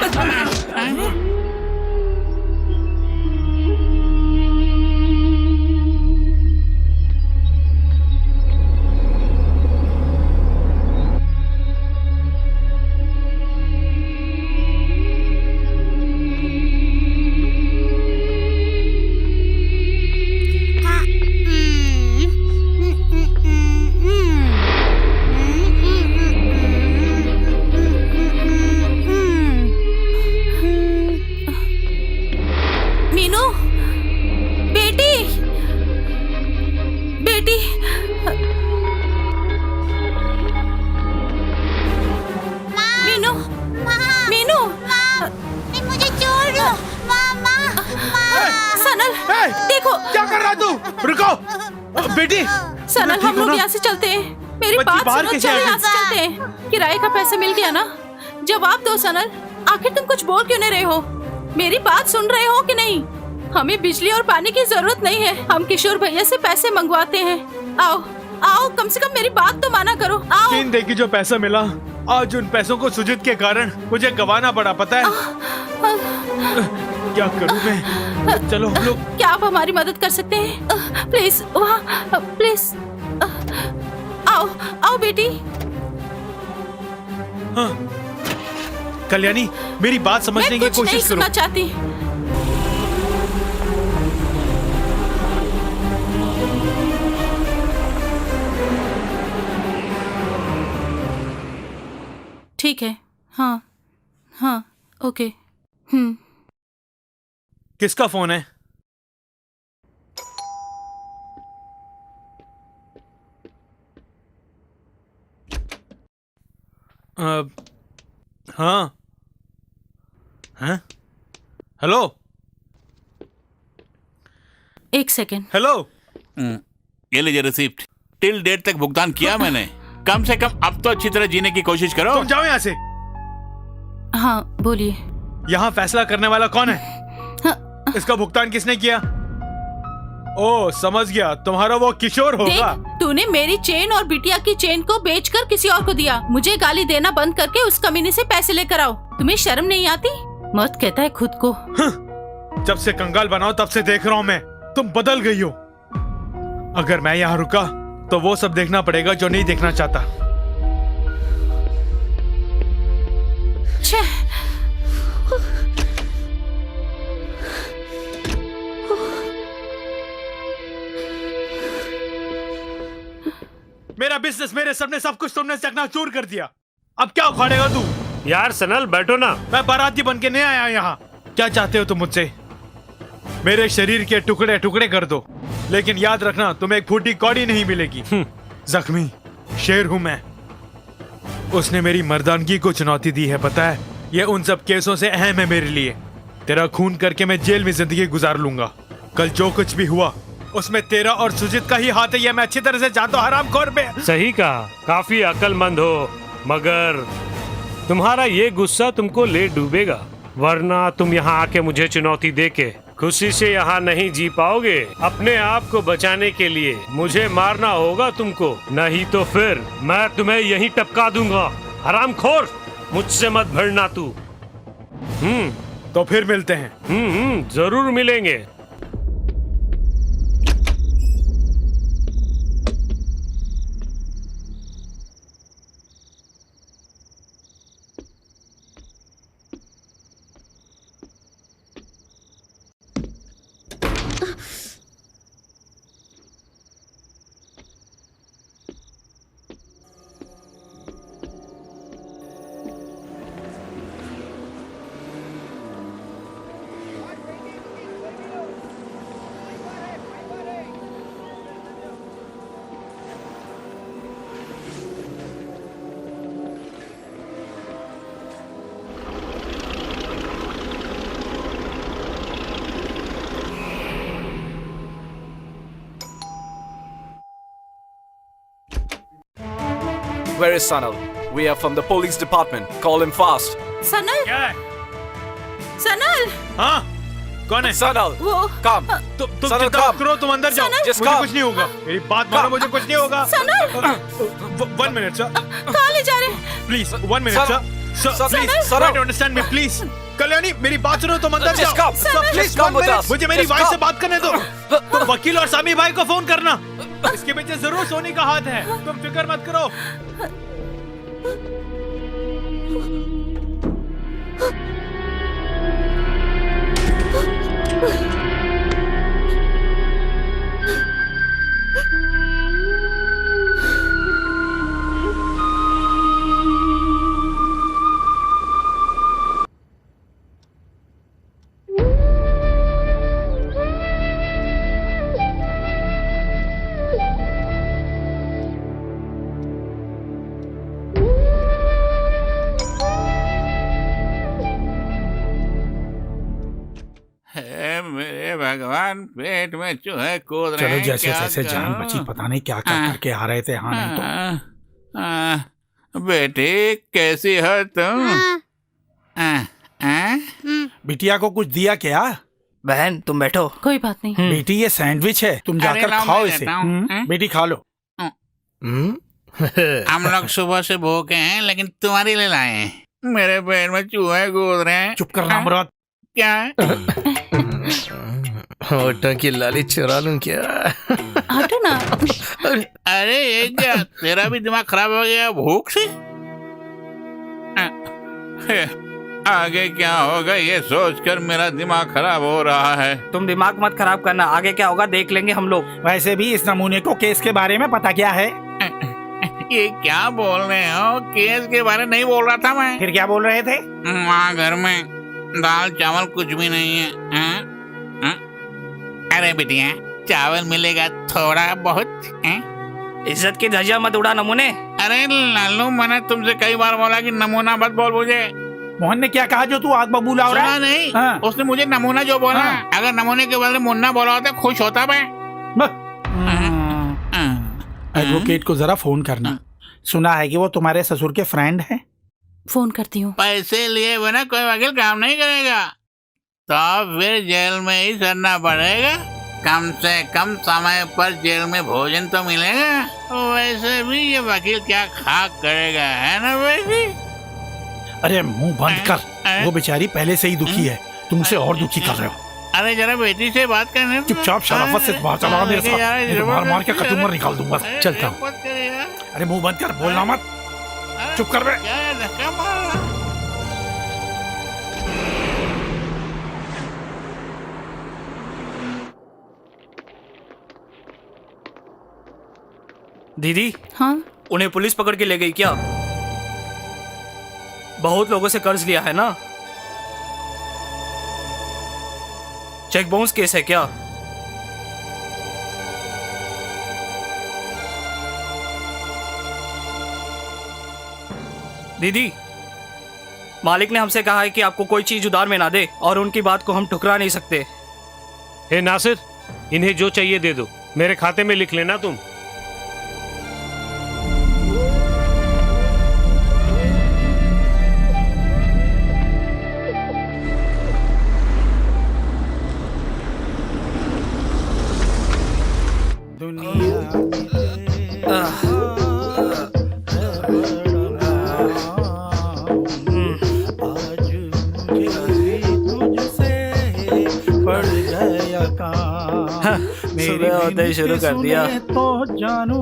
सनल, हम लोग यहाँ से चलते हैं। मेरी बात सुनो, चलो यहाँ से चलते हैं। किराए का पैसा मिल गया ना? जवाब दो सनल, आखिर तुम कुछ बोल क्यों नहीं रहे हो? मेरी बात सुन रहे हो कि नहीं? हमें बिजली और पानी की जरूरत नहीं है। हम किशोर भैया से पैसे मंगवाते हैं। आओ आओ, कम से कम मेरी बात तो माना करो। आओ। 3 दिन की जो पैसा मिला, आज उन पैसों को सुजित के कारण मुझे गंवाना पड़ा, पता है? क्या करूं मैं? चलो हम लोग। क्या आप हमारी मदद कर सकते हैं? प्लीज वहाँ, प्लीज आओ आओ बेटी। हाँ। कल्याणी, मेरी बात समझने की कोशिश करो। मैं कुछ नहीं सुनना चाहती। ठीक है। हाँ हाँ, ओके। किसका फोन है? हाँ हाँ, हेलो। एक सेकेंड। हेलो। ये लीजिए रिसिप्ट। टिल डेट तक भुगतान किया मैंने। कम से कम अब तो अच्छी तरह जीने की कोशिश करो। तुम जाओ यहाँ से। हाँ बोलिए। यहाँ फैसला करने वाला कौन है? इसका भुगतान किसने किया? ओ समझ गया, तुम्हारा वो किशोर होगा। देख, तूने मेरी चेन और बिटिया की चेन को बेचकर किसी और को दिया। मुझे गाली देना बंद करके उस कमीने से पैसे लेकर आओ। तुम्हें शर्म नहीं आती? मत कहता है खुद को। जब से कंगाल बनाओ तब से देख रहा हूँ मैं, तुम बदल गई हो। अगर मैं यहाँ रुका तो वो सब देखना पड़ेगा जो नहीं देखना चाहता। मेरा बिजनेस, मेरे सपने, सब कुछ तुमने चकनाचूर कर दिया। अब क्या उखाड़ेगा तू? यार सनल बैठो ना। मैं बाराती बन के नहीं आया यहाँ। क्या चाहते हो तुम मुझसे? मेरे शरीर के टुकड़े टुकड़े कर दो, लेकिन याद रखना तुम्हें एक फूटी कौड़ी नहीं मिलेगी। जख्मी शेर हूं मैं। उसने मेरी मर्दानगी को चुनौती दी है, पता है? ये उन सब केसों से अहम है मेरे लिए। तेरा खून करके मैं जेल में जिंदगी गुजार लूंगा। कल जो कुछ भी हुआ उसमें तेरा और सुजीत का ही हाथ है, ये मैं अच्छी तरह से जानता हूँ। हरामखोर पे। सही कहा, काफी अक्लमंद हो, मगर तुम्हारा ये गुस्सा तुमको ले डूबेगा। वरना तुम यहाँ आके मुझे चुनौती देके खुशी से यहाँ नहीं जी पाओगे। अपने आप को बचाने के लिए मुझे मारना होगा तुमको, नहीं तो फिर मैं तुम्हें यहीं टपका दूंगा। हरामखोर, मुझसे मत भिड़ना तू। तो फिर मिलते हैं। जरूर मिलेंगे। Where is Sanal? We are from the police department. Call him fast. Sanal? क्या है? सनल? हाँ, कौन है? Sanal, वो come. तुम सनल, चिंता come. मत करो, तुम अंदर जाओ। Just मुझे come. कुछ नहीं होगा। मेरी बात मानो, मुझे कुछ नहीं होगा। सनल! 1 मिनट सर, कहाँ ले जा रहे हैं? Please 1 minute sir. Sir please try to understand me please. Kalyani मेरी बात सुनो, तुम अंदर Just जाओ। come. Sir please Just come 1 with minute, us. मुझे मेरी Just वाइफ से come. बात करने दो। तुम वकील और सामी भाई को फोन करना। इसके पीछे जरूर सोनी का हाथ है, तुम फिक्र मत करो। मेरे भगवान, पेट में चूहे कूद रहे चलो हैं। जैसे क्या तैसे जान करूं? बची, पता नहीं क्या क्या करके आ रहे थे। हाँ नहीं तो बेटी कैसी हो तुम? बिटिया को कुछ दिया क्या? बहन तुम बैठो। कोई बात नहीं। बेटी ये सैंडविच है, तुम अरे जाकर लाओ, खाओ मैं इसे। देता हूं। बेटी खा लो। हम लोग सुबह से भूखे हैं, लेकिन तुम्हारे लिए लाए हैं। मेरे पेट में चूहे कूद रहे हैं। चुप करना मुराद। क्या? होठों की लाली चुरा लूं क्या? हटो ना। अरे ये क्या, तेरा भी दिमाग खराब हो गया भूख से? आगे क्या होगा ये सोचकर मेरा दिमाग खराब हो रहा है। तुम दिमाग मत खराब करना, आगे क्या होगा देख लेंगे हम लोग। वैसे भी इस नमूने को केस के बारे में पता क्या है? ये क्या बोल रहे हो? केस के बारे नहीं बोल रहा था मैं। फिर क्या बोल रहे थे? वहाँ घर में दाल चावल कुछ भी नहीं है। अरे बिटिया, चावल मिलेगा थोड़ा बहुत हैं? इज्जत की धज्जियां मत उड़ा नमूने। अरे लालू, मैंने तुमसे कई बार बोला कि नमूना मत बोल मुझे। मोहन ने क्या कहा जो तू आग बबूला हो रहा सुना है? नहीं? हाँ। उसने मुझे नमूना जो बोला, हाँ। अगर नमूने के बदले मुन्ना बोला होता खुश होता मैं। एडवोकेट को जरा फोन करना। सुना है कि वो तुम्हारे ससुर के फ्रेंड हैं। फोन करती हूँ। पैसे लिए बिना कोई वकील काम नहीं करेगा, तो फिर जेल में ही सरना पड़ेगा। कम से कम समय पर जेल में भोजन तो मिलेगा। वैसे भी ये वकील क्या खाक करेगा, है ना बेटी? अरे मुंह बंद कर, वो बेचारी पहले से ही दुखी है, तुमसे और दुखी कर रहे हो। अरे जरा बेटी से बात करने दो। चुपचाप शराफत से बाहर चला मेरे साथ, नहीं तो मार मार के कचूमर निकाल दूंगा। चलता हूँ। अरे मुंह बंद कर, बोलना मत, चुप कर बे। क्या धक्का मार रहा? दीदी, हाँ, उन्हें पुलिस पकड़ के ले गई क्या? बहुत लोगों से कर्ज लिया है ना? चेक बाउंस केस है क्या? दीदी, मालिक ने हमसे कहा है कि आपको कोई चीज उधार में ना दे, और उनकी बात को हम ठुकरा नहीं सकते। हे नासिर, इन्हें जो चाहिए दे दो, मेरे खाते में लिख लेना तुम। सुबह होते ही शुरू कर दिया। तो जानू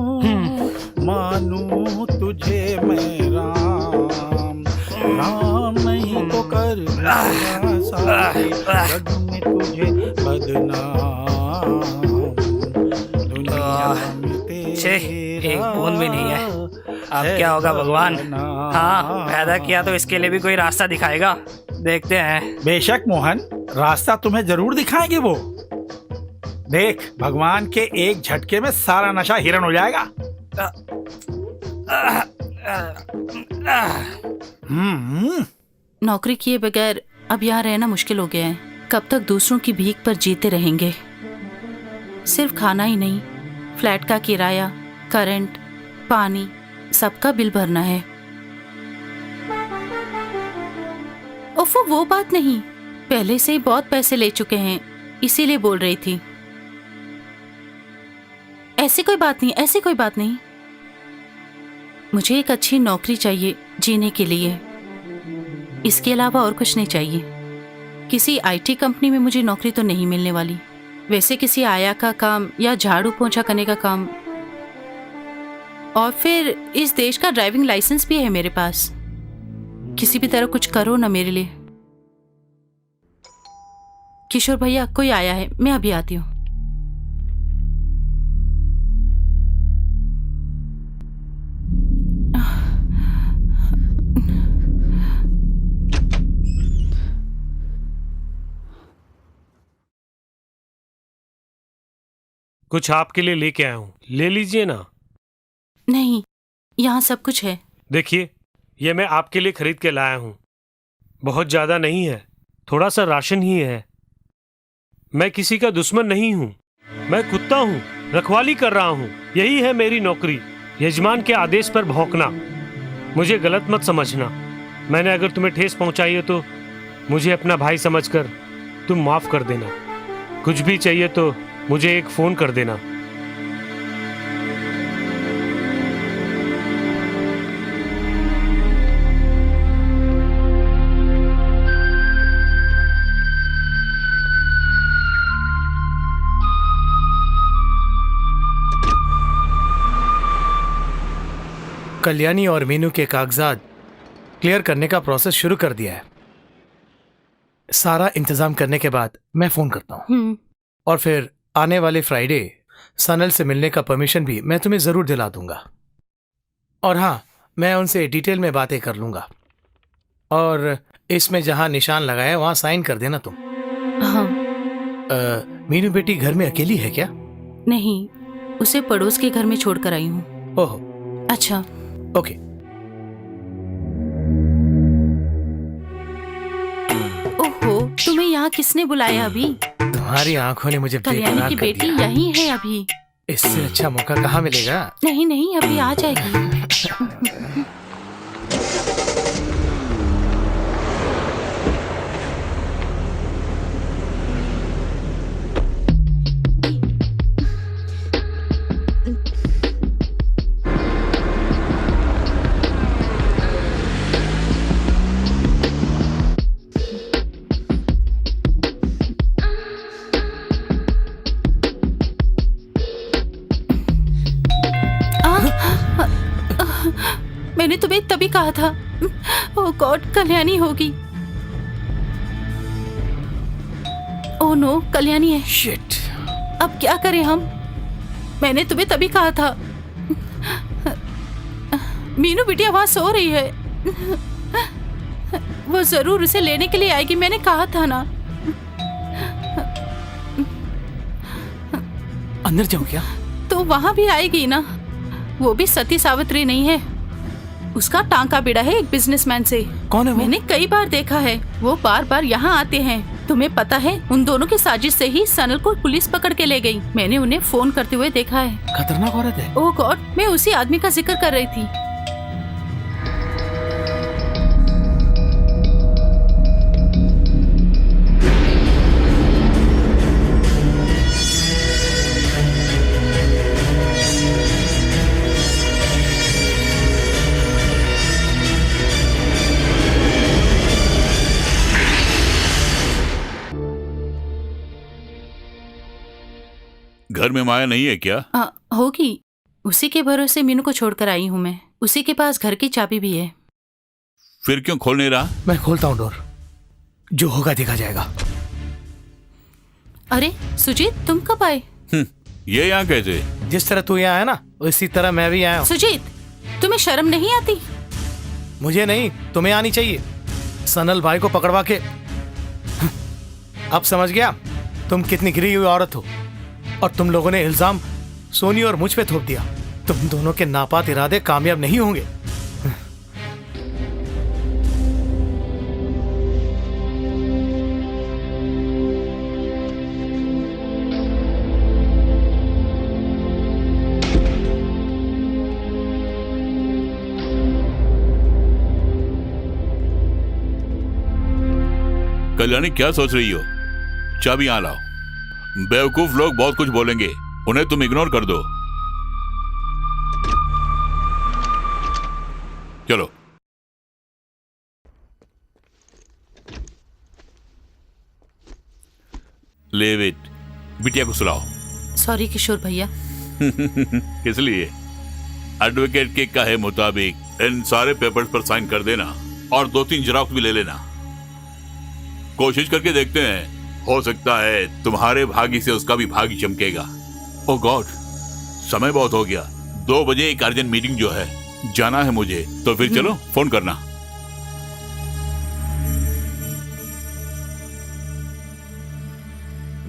मानू तुझे मैं राम, राम नहीं तो कर सारे जग में तुझे बदनाम, दुनिया में तेरे एक बूंद भी नहीं है। अब क्या होगा भगवान? हाँ, पैदा किया तो इसके लिए भी कोई रास्ता दिखाएगा, देखते हैं। बेशक मोहन, रास्ता तुम्हें जरूर दिखाएंगे वो। देख, भगवान के एक झटके में सारा नशा हिरण हो जाएगा। नौकरी किए बगैर अब यहाँ रहना मुश्किल हो गया है। कब तक दूसरों की भीख पर जीते रहेंगे? सिर्फ खाना ही नहीं, फ्लैट का किराया, करंट, पानी, सबका बिल भरना है। ओफो, वो बात नहीं, पहले से ही बहुत पैसे ले चुके हैं, इसीलिए बोल रही थी। ऐसी कोई बात नहीं, ऐसी कोई बात नहीं। मुझे एक अच्छी नौकरी चाहिए जीने के लिए, इसके अलावा और कुछ नहीं चाहिए। किसी आईटी कंपनी में मुझे नौकरी तो नहीं मिलने वाली, वैसे किसी आया का काम या झाड़ू पोंछा करने का काम, और फिर इस देश का ड्राइविंग लाइसेंस भी है मेरे पास। किसी भी तरह कुछ करो ना मेरे लिए। किशोर भैया, कोई आया है, मैं अभी आती हूँ। कुछ आपके लिए लेके आया हूँ, ले लीजिए ना। नहीं, यहाँ सब कुछ है। देखिए, ये मैं आपके लिए खरीद के लाया हूँ। बहुत ज्यादा नहीं है, थोड़ा सा राशन ही है। मैं किसी का दुश्मन नहीं हूँ, मैं कुत्ता हूँ, रखवाली कर रहा हूँ। यही है मेरी नौकरी, यजमान के आदेश पर भौंकना। मुझे गलत मत समझना। मैंने अगर तुम्हें ठेस पहुंचाई है तो मुझे अपना भाई समझकर तुम माफ कर देना। कुछ भी चाहिए तो मुझे एक फोन कर देना। कल्याणी और मीनू के कागजात क्लियर करने का प्रोसेस शुरू कर दिया है। सारा इंतजाम करने के बाद मैं फोन करता हूँ, और फिर आने वाले फ्राइडे सनल से मिलने का परमिशन भी मैं तुम्हें जरूर दिला दूंगा। और हाँ, मैं उनसे डिटेल में बातें कर लूंगा, और इसमें जहां निशान लगाया वहां साइन कर देना तुम। हाँ, मीनू बेटी घर में अकेली है क्या? नहीं, उसे पड़ोस के घर में छोड़कर आई हूँ। ओहो, अच्छा। ओके। ओहो, तुम्हें यहाँ किसने बुलाया अभी? तुम्हारी आंखों ने मुझे कल्याणी बेकरार की कर बेटी दिया। यहीं है अभी। इससे अच्छा मौका कहाँ मिलेगा? नहीं नहीं, अभी आ जाएगी। मैंने तुम्हें तभी कहा था। ओह गॉड, कल्याणी होगी। ओह नो, कल्याणी है। शिट। अब क्या करें हम? मैंने तुम्हें तभी कहा था। मीनू बिटिया वहां सो रही है। वो जरूर उसे लेने के लिए आएगी, मैंने कहा था ना। अंदर जाऊं क्या? तो वहां भी आएगी ना। वो भी सती सावित्री नहीं है, उसका टांका बिड़ा है एक बिजनेसमैन से। कौन है वो? मैंने कई बार देखा है, वो बार बार यहाँ आते हैं। तुम्हें पता है, उन दोनों की साजिश से ही सनल को पुलिस पकड़ के ले गई। मैंने उन्हें फोन करते हुए देखा है। खतरनाक औरत है। ओह गॉड, मैं उसी आदमी का जिक्र कर रही थी। घर में माया नहीं है क्या? होगी, उसी के भरोसे मीनू को छोड़कर आई हूँ मैं। उसी के पास घर की चाबी भी है। फिर क्यों खोल नहीं रहा? मैं खोलता हूँ डोर, जो होगा देखा जाएगा। अरे सुजीत, तुम कब आए? ये यहाँ कैसे? जिस तरह तू यहाँ आया ना, उसी तरह मैं भी आया हूँ। सुजीत, तुम्हें शर्म नहीं आती? मुझे नहीं, तुम्हें आनी चाहिए। सनल भाई को पकड़वा के। अब समझ गया तुम कितनी गिरी हुई औरत हो, और तुम लोगों ने इल्जाम सोनी और मुझ पे थोप दिया। तुम दोनों के नापाक इरादे कामयाब नहीं होंगे। कल्याणी क्या सोच रही हो? चाबी यहाँ लाओ। बेवकूफ लोग बहुत कुछ बोलेंगे, उन्हें तुम इग्नोर कर दो। चलो। लेव इट। बिटिया को सुलाओ। सॉरी किशोर भैया। किस लिए? एडवोकेट के कहे मुताबिक इन सारे पेपर्स पर साइन कर देना और 2-3 जेरॉक्स भी ले लेना। कोशिश करके देखते हैं, हो सकता है तुम्हारे भागी से उसका भी भागी चमकेगा। ओह गॉड, समय बहुत हो गया। 2 बजे एक अर्जेंट मीटिंग जो है, जाना है मुझे। तो फिर चलो, फोन करना।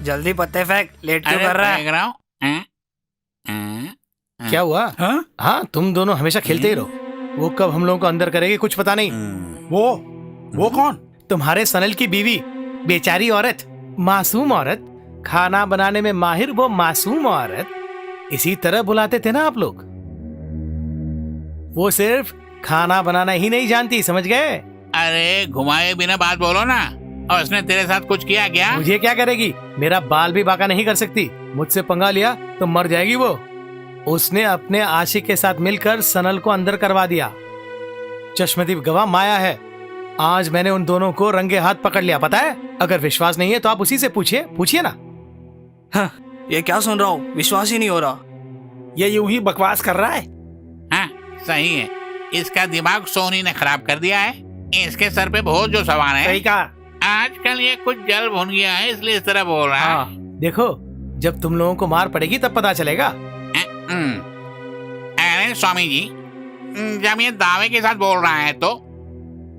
जल्दी पत्ते फेंक, लेट क्यों कर रहा है? क्या हुआ? हाँ, तुम दोनों हमेशा खेलते ही रहो। वो कब हम लोगों को अंदर करेगी कुछ पता नहीं। वो कौन? तुम्हारे सनल की बीवी, बेचारी औरत, मासूम औरत, खाना बनाने में माहिर वो मासूम औरत। इसी तरह बुलाते थे ना आप लोग। वो सिर्फ खाना बनाना ही नहीं जानती, समझ गए? अरे घुमाए बिना बात बोलो ना। और उसने तेरे साथ कुछ किया क्या? मुझे क्या करेगी? मेरा बाल भी बाका नहीं कर सकती। मुझसे पंगा लिया तो मर जाएगी वो। उसने अपने आशिक के साथ मिलकर सनल को अंदर करवा दिया। चश्मदीप गवाह माया है। आज मैंने उन दोनों को रंगे हाथ पकड़ लिया, पता है? अगर विश्वास नहीं है तो आप उसी से पूछिए ना। हाँ, ये क्या सुन रहा हूँ, विश्वास ही नहीं हो रहा। ये यूं ही बकवास कर रहा है। हाँ, सही है। इसका दिमाग सोनी ने खराब कर दिया है। इसके सर पे बहुत जो सवार है। सही कहा। आजकल ये कुछ जल भुन गया है, इसलिए इस तरह बोल रहा है। देखो, जब तुम लोगों को मार पड़ेगी तब पता चलेगा। अरे स्वामी जी, जब ये दावे के साथ बोल रहा है तो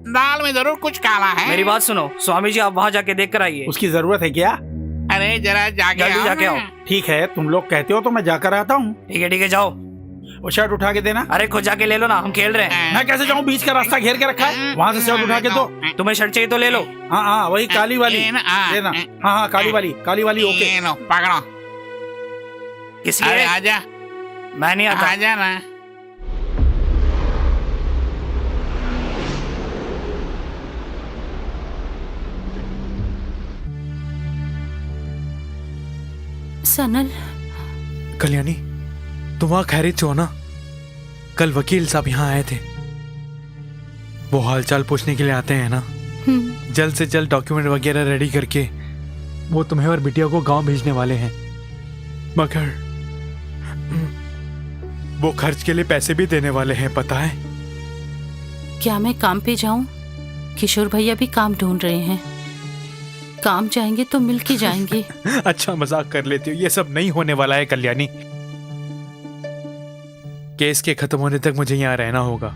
दाल में जरूर कुछ काला है। मेरी बात सुनो स्वामी जी, आप वहाँ जाके देख कर आइए। उसकी जरूरत है क्या? अरे जरा जाके जल्दी जाके आओ। ठीक है, तुम लोग कहते हो तो मैं जाकर आता हूँ। ठीक है जाओ। वो शर्ट उठा के देना। अरे खुद जाके ले लो ना, हम खेल रहे हैं। मैं कैसे जाऊँ? बीच का रास्ता घेर के रखा है, वहाँ से शर्ट उठा के दो। तुम्हें शर्ट चाहिए तो ले लो। हाँ, वही काली वाली देना। हाँ, काली वाली ओके। पकड़ो। किसी आजा। मैं नहीं आता। आजा ना। सनल। कल्याणी, तुम वहाँ खैरियत से हो ना? कल वकील साहब यहाँ आए थे, वो हालचाल पूछने के लिए आते हैं ना। जल्द से जल्द डॉक्यूमेंट वगैरह रेडी करके वो तुम्हें और बिटिया को गांव भेजने वाले हैं, मगर वो खर्च के लिए पैसे भी देने वाले हैं, पता है? क्या मैं काम पे जाऊं? किशोर भैया भी काम ढूंढ रहे हैं, काम जाएंगे तो मिल के जाएंगे। अच्छा मजाक कर लेती हो, ये सब नहीं होने वाला है कल्याणी। केस के खत्म होने तक मुझे यहाँ रहना होगा।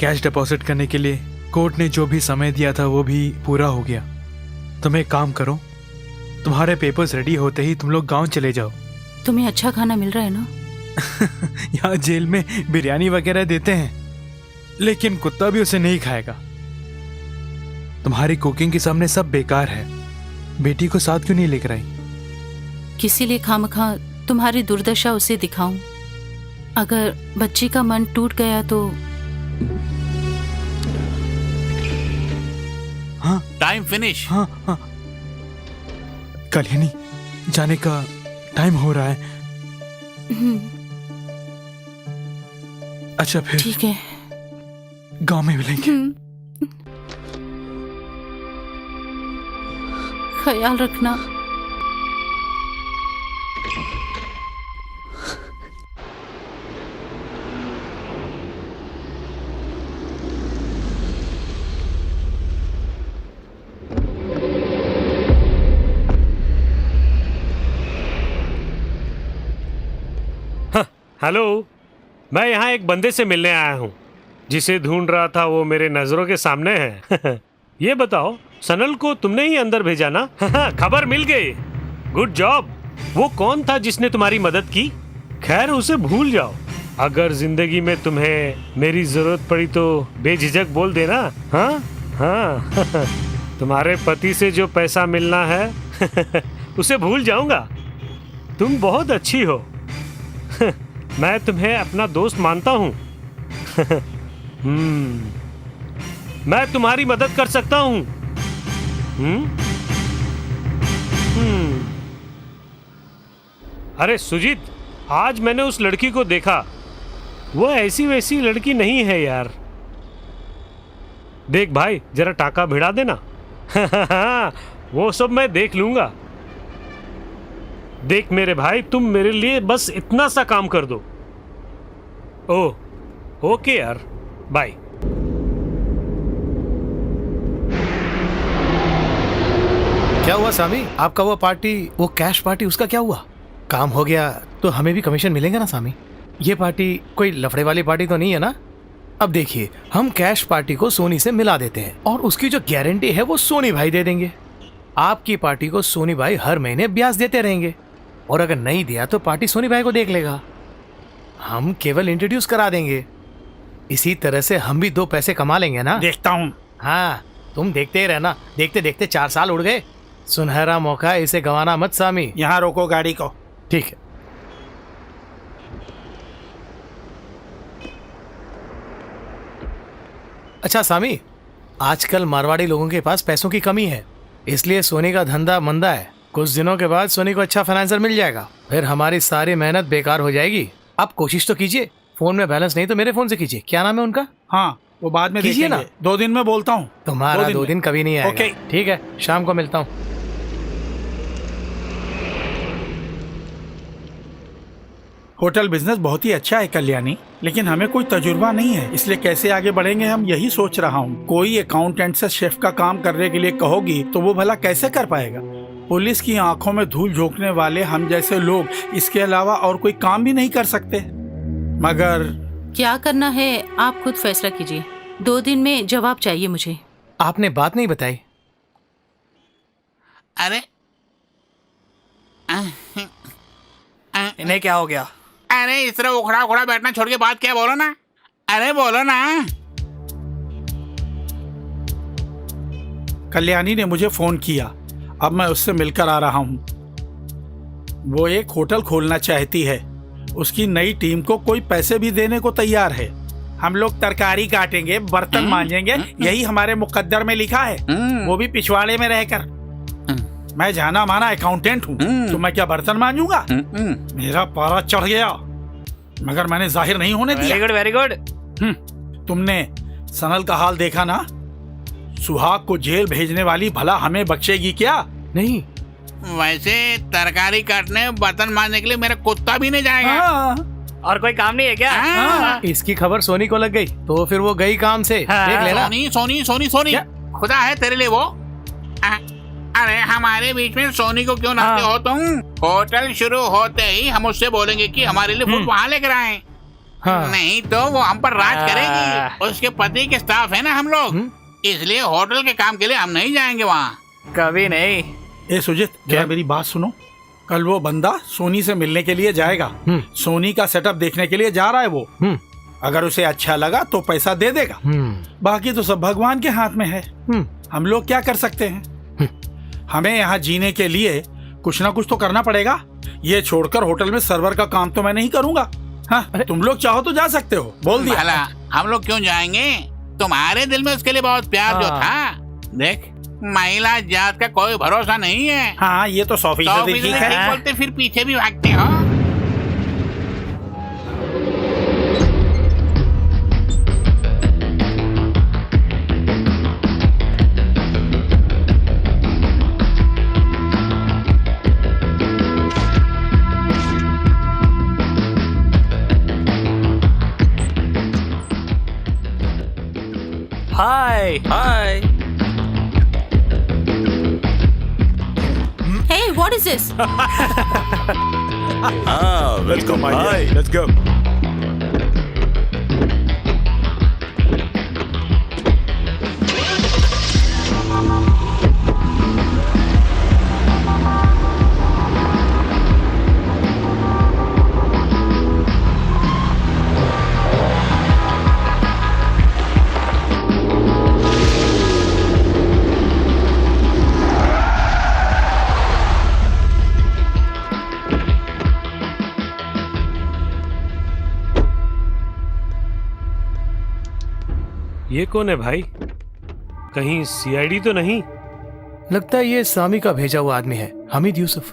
कैश डिपॉजिट करने के लिए कोर्ट ने जो भी समय दिया था वो भी पूरा हो गया। तुम एक काम करो, तुम्हारे पेपर्स रेडी होते ही तुम लोग गांव चले जाओ। तुम्हें अच्छा खाना मिल रहा है ना? यहाँ जेल में बिरयानी वगैरह देते हैं, लेकिन कुत्ता भी उसे नहीं खाएगा। तुम्हारी कुकिंग के सामने सब बेकार है। बेटी को साथ क्यों नहीं लेकर आई? किसी लिए खामखा तुम्हारी दुर्दशा उसे दिखाऊं? अगर बच्ची का मन टूट गया तो। हाँ, टाइम फिनिश। हाँ। कल्याणी, जाने का टाइम हो रहा है। अच्छा फिर ठीक है, गांव में मिलेंगे। ख्याल रखना। हेलो, मैं यहाँ एक बंदे से मिलने आया हूँ। जिसे ढूंढ रहा था वो मेरे नजरों के सामने है। ये बताओ, सनल को तुमने ही अंदर भेजा ना? खबर मिल गई, गुड जॉब। वो कौन था जिसने तुम्हारी मदद की? खैर उसे भूल जाओ। अगर जिंदगी में तुम्हें मेरी जरूरत पड़ी तो बेझिझक बोल देना। हाँ। तुम्हारे पति से जो पैसा मिलना है उसे भूल जाऊंगा। तुम बहुत अच्छी हो। मैं तुम्हें अपना दोस्त मानता हूँ। मैं तुम्हारी मदद कर सकता हूँ। अरे सुजीत, आज मैंने उस लड़की को देखा। वो ऐसी वैसी लड़की नहीं है यार। देख भाई, जरा टाका भिड़ा देना। वो सब मैं देख लूंगा। देख मेरे भाई, तुम मेरे लिए बस इतना सा काम कर दो। ओके यार, बाय। क्या हुआ सामी? आपका वो पार्टी, वो कैश पार्टी, उसका क्या हुआ? काम हो गया तो हमें भी कमीशन मिलेगा ना सामी? ये पार्टी कोई लफड़े वाली पार्टी तो नहीं है ना? अब देखिए, हम कैश पार्टी को सोनी से मिला देते हैं और उसकी जो गारंटी है वो सोनी भाई दे देंगे। आपकी पार्टी को सोनी भाई हर महीने ब्याज देते रहेंगे, और अगर नहीं दिया तो पार्टी सोनी भाई को देख लेगा। हम केवल इंट्रोड्यूस करा देंगे। इसी तरह से हम भी 2 पैसे कमा लेंगे ना। देखता हूँ। हाँ, तुम देखते ही रहना। देखते देखते 4 साल उड़ गए। सुनहरा मौका, इसे गंवाना मत सामी। यहाँ रोको गाड़ी को। ठीक है। अच्छा सामी, आजकल मारवाड़ी लोगों के पास पैसों की कमी है, इसलिए सोनी का धंधा मंदा है। कुछ दिनों के बाद सोनी को अच्छा फाइनेंसर मिल जाएगा, फिर हमारी सारी मेहनत बेकार हो जाएगी। आप कोशिश तो कीजिए। फोन में बैलेंस नहीं तो मेरे फोन से कीजिए। क्या नाम है उनका? हाँ, वो बाद में कीजिए ना। 2 दिन में बोलता हूँ। तुम्हारा 2 दिन कभी नहीं आएगा। ओके। ठीक है, शाम को मिलता हूँ। होटल बिजनेस बहुत ही अच्छा है कल्याणी, लेकिन हमें कोई तजुर्बा नहीं है, इसलिए कैसे आगे बढ़ेंगे हम यही सोच रहा हूँ। कोई अकाउंटेंट से शेफ का काम करने के लिए कहोगी तो वो भला कैसे कर पाएगा? पुलिस की आंखों में धूल झोंकने वाले हम जैसे लोग इसके अलावा और कोई काम भी नहीं कर सकते। मगर क्या करना है आप खुद फैसला कीजिए। 2 दिन में जवाब चाहिए मुझे। आपने बात नहीं बताई। अरे इन्हें क्या हो गया? अरे इस तरह उखड़ा उखड़ा बैठना छोड़ के बात क्या बोलो ना। अरे बोलो ना। कल्याणी ने मुझे फोन किया, अब मैं उससे मिलकर आ रहा हूँ। वो एक होटल खोलना चाहती है। उसकी नई टीम को कोई पैसे भी देने को तैयार है। हम लोग तरकारी काटेंगे, बर्तन मांजेंगे, यही हमारे मुकद्दर में लिखा है, वो भी पिछवाड़े में रहकर। मैं जाना माना अकाउंटेंट हूँ, तो मैं क्या बर्तन मांजूंगा? मेरा पारा चढ़ गया, मगर मैंने जाहिर नहीं होने दिया। Very good, very good. तुमने सनल का हाल देखा ना? सुहाग को जेल भेजने वाली भला हमें बख्शेगी क्या? नहीं। वैसे तरकारी काटने बर्तन मांजने के लिए मेरा कुत्ता भी नहीं जाएगा। और कोई काम नहीं है क्या? इसकी खबर सोनी को लग गई तो फिर वो गई काम से। देख लेना। सोनी सोनी सोनी सोनी, खुदा है तेरे लिए वो। अरे हमारे बीच में सोनी को क्यों लाते हो तुम? होटल शुरू होते ही हम उससे बोलेंगे कि हमारे लिए फूड वहाँ लेकर आए। नहीं तो वो हम पर राज करेगी। उसके पति के स्टाफ है ना हम लोग, इसलिए होटल के काम के लिए हम नहीं जाएंगे वहाँ। कभी नहीं। ए सुजीत, क्या मेरी बात सुनो। कल वो बंदा सोनी से मिलने के लिए जाएगा। सोनी का सेटअप देखने के लिए जा रहा है वो। अगर उसे अच्छा लगा तो पैसा दे देगा, बाकी तो सब भगवान के हाथ में है। हम लोग क्या कर सकते हैं? हमें यहाँ जीने के लिए कुछ ना कुछ तो करना पड़ेगा। ये छोड़कर होटल में सर्वर का काम तो मैं नहीं करूँगा। हाँ, तुम लोग चाहो तो जा सकते हो, बोल दिया। भला हम लोग क्यों जाएंगे? तुम्हारे दिल में उसके लिए बहुत प्यार जो था। देख, महिला जात का कोई भरोसा नहीं है। हाँ, ये तो 100% ठीक है। बोलते फिर पीछे भी भागते हो। हाय हाय। Hey, what is this? Welcome, my dear. Let's go. ये कौन है भाई? कहीं सीआईडी तो नहीं? लगता है ये सामी का भेजा हुआ आदमी है, हमीद यूसुफ।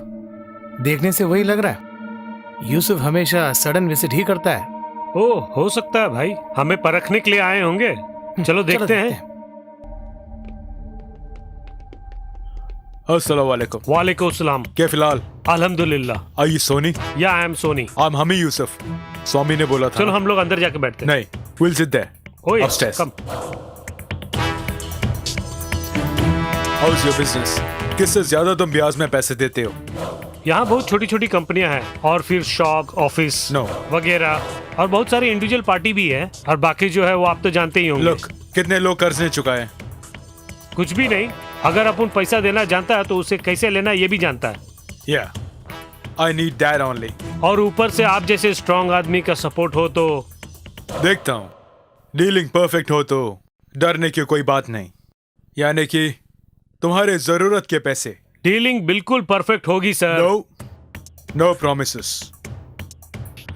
देखने से वही लग रहा है। यूसुफ हमेशा सडन विजिट ही करता है। ओह, हो सकता है भाई, हमें परखने के लिए आए होंगे। चलो देखते हैं। अस्सलाम वालेकुम। वालेकुम सलाम। क्या फिलहाल? अल्हम्दुलिल्लाह। Are you Sony? या आई एम सोनी। I'm हमी यूसुफ। स्वामी ने बोला था। चलो हम लोग अंदर जाके बैठते हैं। नहीं, we'll sit there. Oh yes, Upstairs. come. How's your business? किससे ज्यादा तुम ब्याज में पैसे देते हो? यहाँ बहुत छोटी छोटी कंपनियां हैं और फिर शॉप, ऑफिस वगैरह, और बहुत सारी इंडिविजुअल पार्टी भी है, और बाकी जो है वो आप तो जानते ही होंगे। लोग कितने लोग कर्ज चुकाए? कुछ भी नहीं। अगर अपन पैसा देना जानता है तो उसे कैसे लेना ये भी जानता है। Yeah, I need that only. और ऊपर से आप जैसे स्ट्रॉन्ग आदमी का सपोर्ट हो तो देखता हूँ। डीलिंग परफेक्ट हो तो डरने की कोई बात नहीं, यानी कि तुम्हारे जरूरत के पैसे। डीलिंग बिल्कुल परफेक्ट होगी सर। No promises.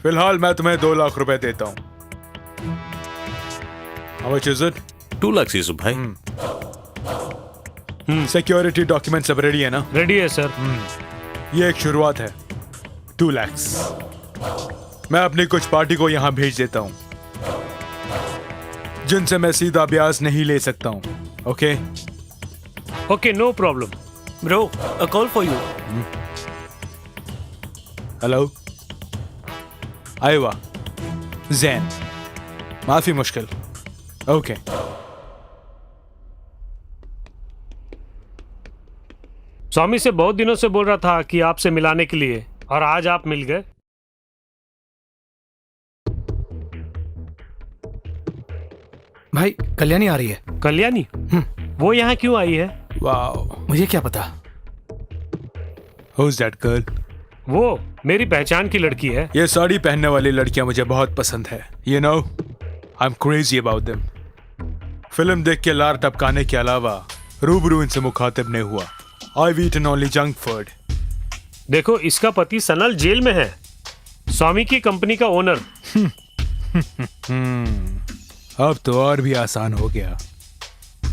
फिलहाल मैं तुम्हें 2 लाख रुपए देता हूँ। How much is it? 2 lakh Yusuf भाई। सिक्योरिटी डॉक्यूमेंट सब रेडी है ना? रेडी है सर। ये एक शुरुआत है। 2 लाख। मैं अपनी कुछ पार्टी को यहाँ भेज देता हूँ, जिनसे मैं सीधा ब्याज नहीं ले सकता हूँ। Okay? Okay, no problem. Bro, a call for you. Hello. आयवा जैन, माफी मुश्किल। ओके। स्वामी से बहुत दिनों से बोल रहा था कि आपसे मिलाने के लिए, और आज आप मिल गए। भाई, कल्याणी आ रही है। कल्याणी? वो यहाँ क्यों आई है? वाओ, मुझे क्या पता। Who's that girl? वो मेरी पहचान की लड़की है। ये साड़ी पहनने वाली लड़कियां मुझे बहुत पसंद है। You know, I'm crazy about them. Film देख के लार टपकाने के अलावा रूबरू इनसे मुखातिब नहीं हुआ। I've eaten only junk food. देखो, इसका पति सनल जेल में है, स्वामी की कंपनी का ओनर। अब तो और भी आसान हो गया।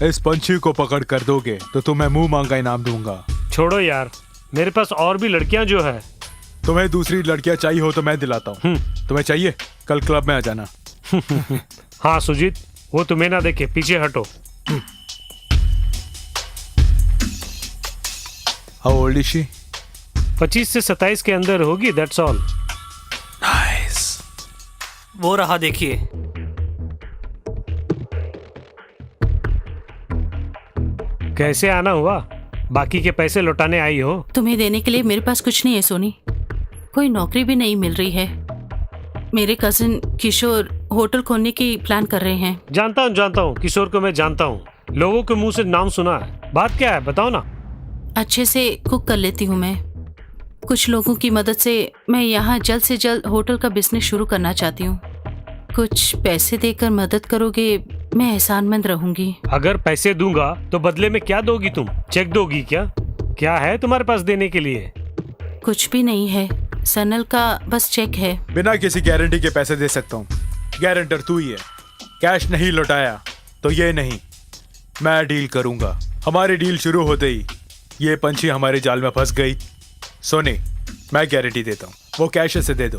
इस पंछी को पकड़ कर दोगे तो तुम्हें मुंह मांगा इनाम दूंगा। छोड़ो यार, मेरे पास और भी लड़कियां जो है। तुम्हें दूसरी लड़कियां चाहिए हो तो मैं दिलाता हूँ। तुम्हें चाहिए? कल क्लब में आ जाना। हाँ सुजीत, वो तुम्हें ना देखे, पीछे हटो। How old is she? 25 से 27 के अंदर होगी, that's all. Nice. वो रहा, देखिए। कैसे आना हुआ? बाकी के पैसे लौटाने आई हो? तुम्हें देने के लिए मेरे पास कुछ नहीं है सोनी। कोई नौकरी भी नहीं मिल रही है। मेरे कजिन किशोर होटल खोलने की प्लान कर रहे हैं। जानता हूँ, किशोर को मैं जानता हूँ। लोगों के मुंह से नाम सुना है। बात क्या है, बताओ ना। अच्छे से कुक कर लेती हूँ मैं। कुछ लोगों की मदद से मैं यहाँ जल्द से जल्द होटल का बिजनेस शुरू करना चाहती हूँ। कुछ पैसे देकर मदद करोगे, मैं एहसानमंद रहूंगी। अगर पैसे दूंगा तो बदले में क्या दोगी तुम? चेक दोगी क्या? क्या है तुम्हारे पास देने के लिए? कुछ भी नहीं है, सनल का बस चेक है। बिना किसी गारंटी के पैसे दे सकता हूँ। गारंटर तू ही है। कैश नहीं लौटाया तो ये नहीं, मैं डील करूंगा। हमारी डील शुरू होते ही ये पंछी हमारे जाल में फंस गई। सोनी, मैं गारंटी देता हूँ, वो कैश से दे दो।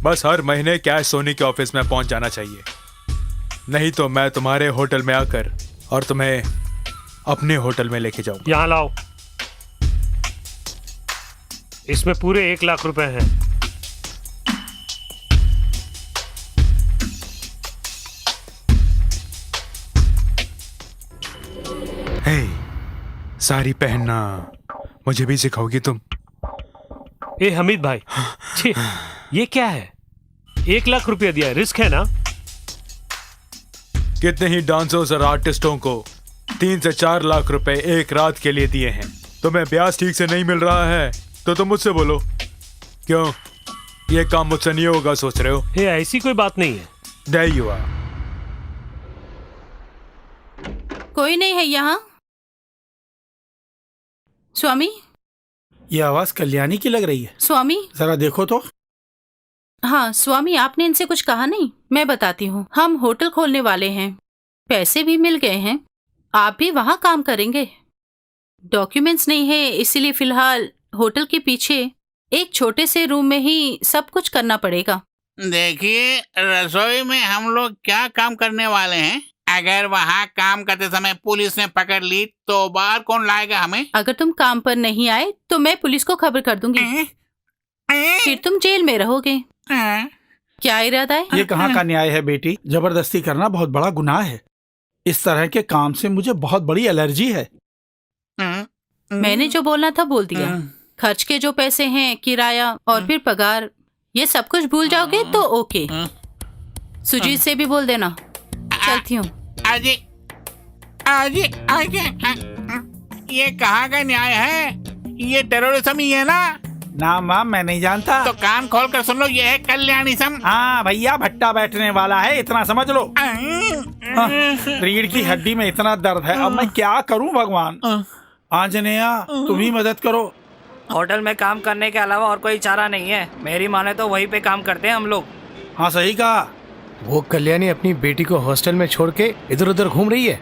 बस हर महीने कैश सोनी के ऑफिस में पहुंच जाना चाहिए। नहीं तो मैं तुम्हारे होटल में आकर और तुम्हें अपने होटल में लेके जाऊं। यहाँ लाओ, इसमें पूरे 1 लाख रुपए हैं। हे, साड़ी पहनना मुझे भी सिखाओगी तुम? ए हमीद भाई, छी, ये क्या है? 1 लाख रुपया दिया, रिस्क है ना? कितने ही डांसर्स और आर्टिस्टों को 3 से 4 लाख रुपए एक रात के लिए दिए हैं। तुम्हें ब्याज ठीक से नहीं मिल रहा है तो तुम मुझसे बोलो। क्यों, ये काम मुझसे नहीं होगा सोच रहे हो? ये ऐसी कोई बात नहीं है। There you are. कोई नहीं है यहाँ। स्वामी, ये आवाज कल्याणी की लग रही है। स्वामी, जरा देखो तो। हाँ स्वामी, आपने इनसे कुछ कहा नहीं? मैं बताती हूँ। हम होटल खोलने वाले हैं, पैसे भी मिल गए हैं, आप भी वहाँ काम करेंगे। डॉक्यूमेंट्स नहीं है, इसीलिए फिलहाल होटल के पीछे एक छोटे से रूम में ही सब कुछ करना पड़ेगा। देखिए, रसोई में हम लोग क्या काम करने वाले हैं? अगर वहाँ काम करते समय पुलिस ने पकड़ ली तो बाहर कौन लाएगा हमें? अगर तुम काम पर नहीं आए तो मैं पुलिस को खबर कर दूंगी। फिर तुम जेल में रहोगे। क्या इरादा है? ये कहाँ का न्याय है बेटी? जबरदस्ती करना बहुत बड़ा गुनाह है। इस तरह के काम से मुझे बहुत बड़ी एलर्जी है। मैंने जो बोलना था बोल दिया। खर्च के जो पैसे हैं, किराया और फिर पगार, ये सब कुछ भूल जाओगे तो ओके। सुजीत से भी बोल देना। चलती हूँ। आजी, आजी, आजी, ये कहाँ का न्याय है? ये टेररिज्म ही है ना? ना माँ, मैं नहीं जानता। तो कान खोल कर सुन लो, ये है कल्याणीसम। हाँ भैया, भट्टा बैठने वाला है, इतना समझ लो। रीढ़ की हड्डी में इतना दर्द है, अब मैं क्या करूँ भगवान? आंजनेया, तुम ही मदद करो। होटल में काम करने के अलावा और कोई चारा नहीं है। मेरी माने तो वहीं पे काम करते हैं हम लोग। हाँ सही कहा। वो कल्याणी अपनी बेटी को हॉस्टल में छोड़ के इधर उधर घूम रही है,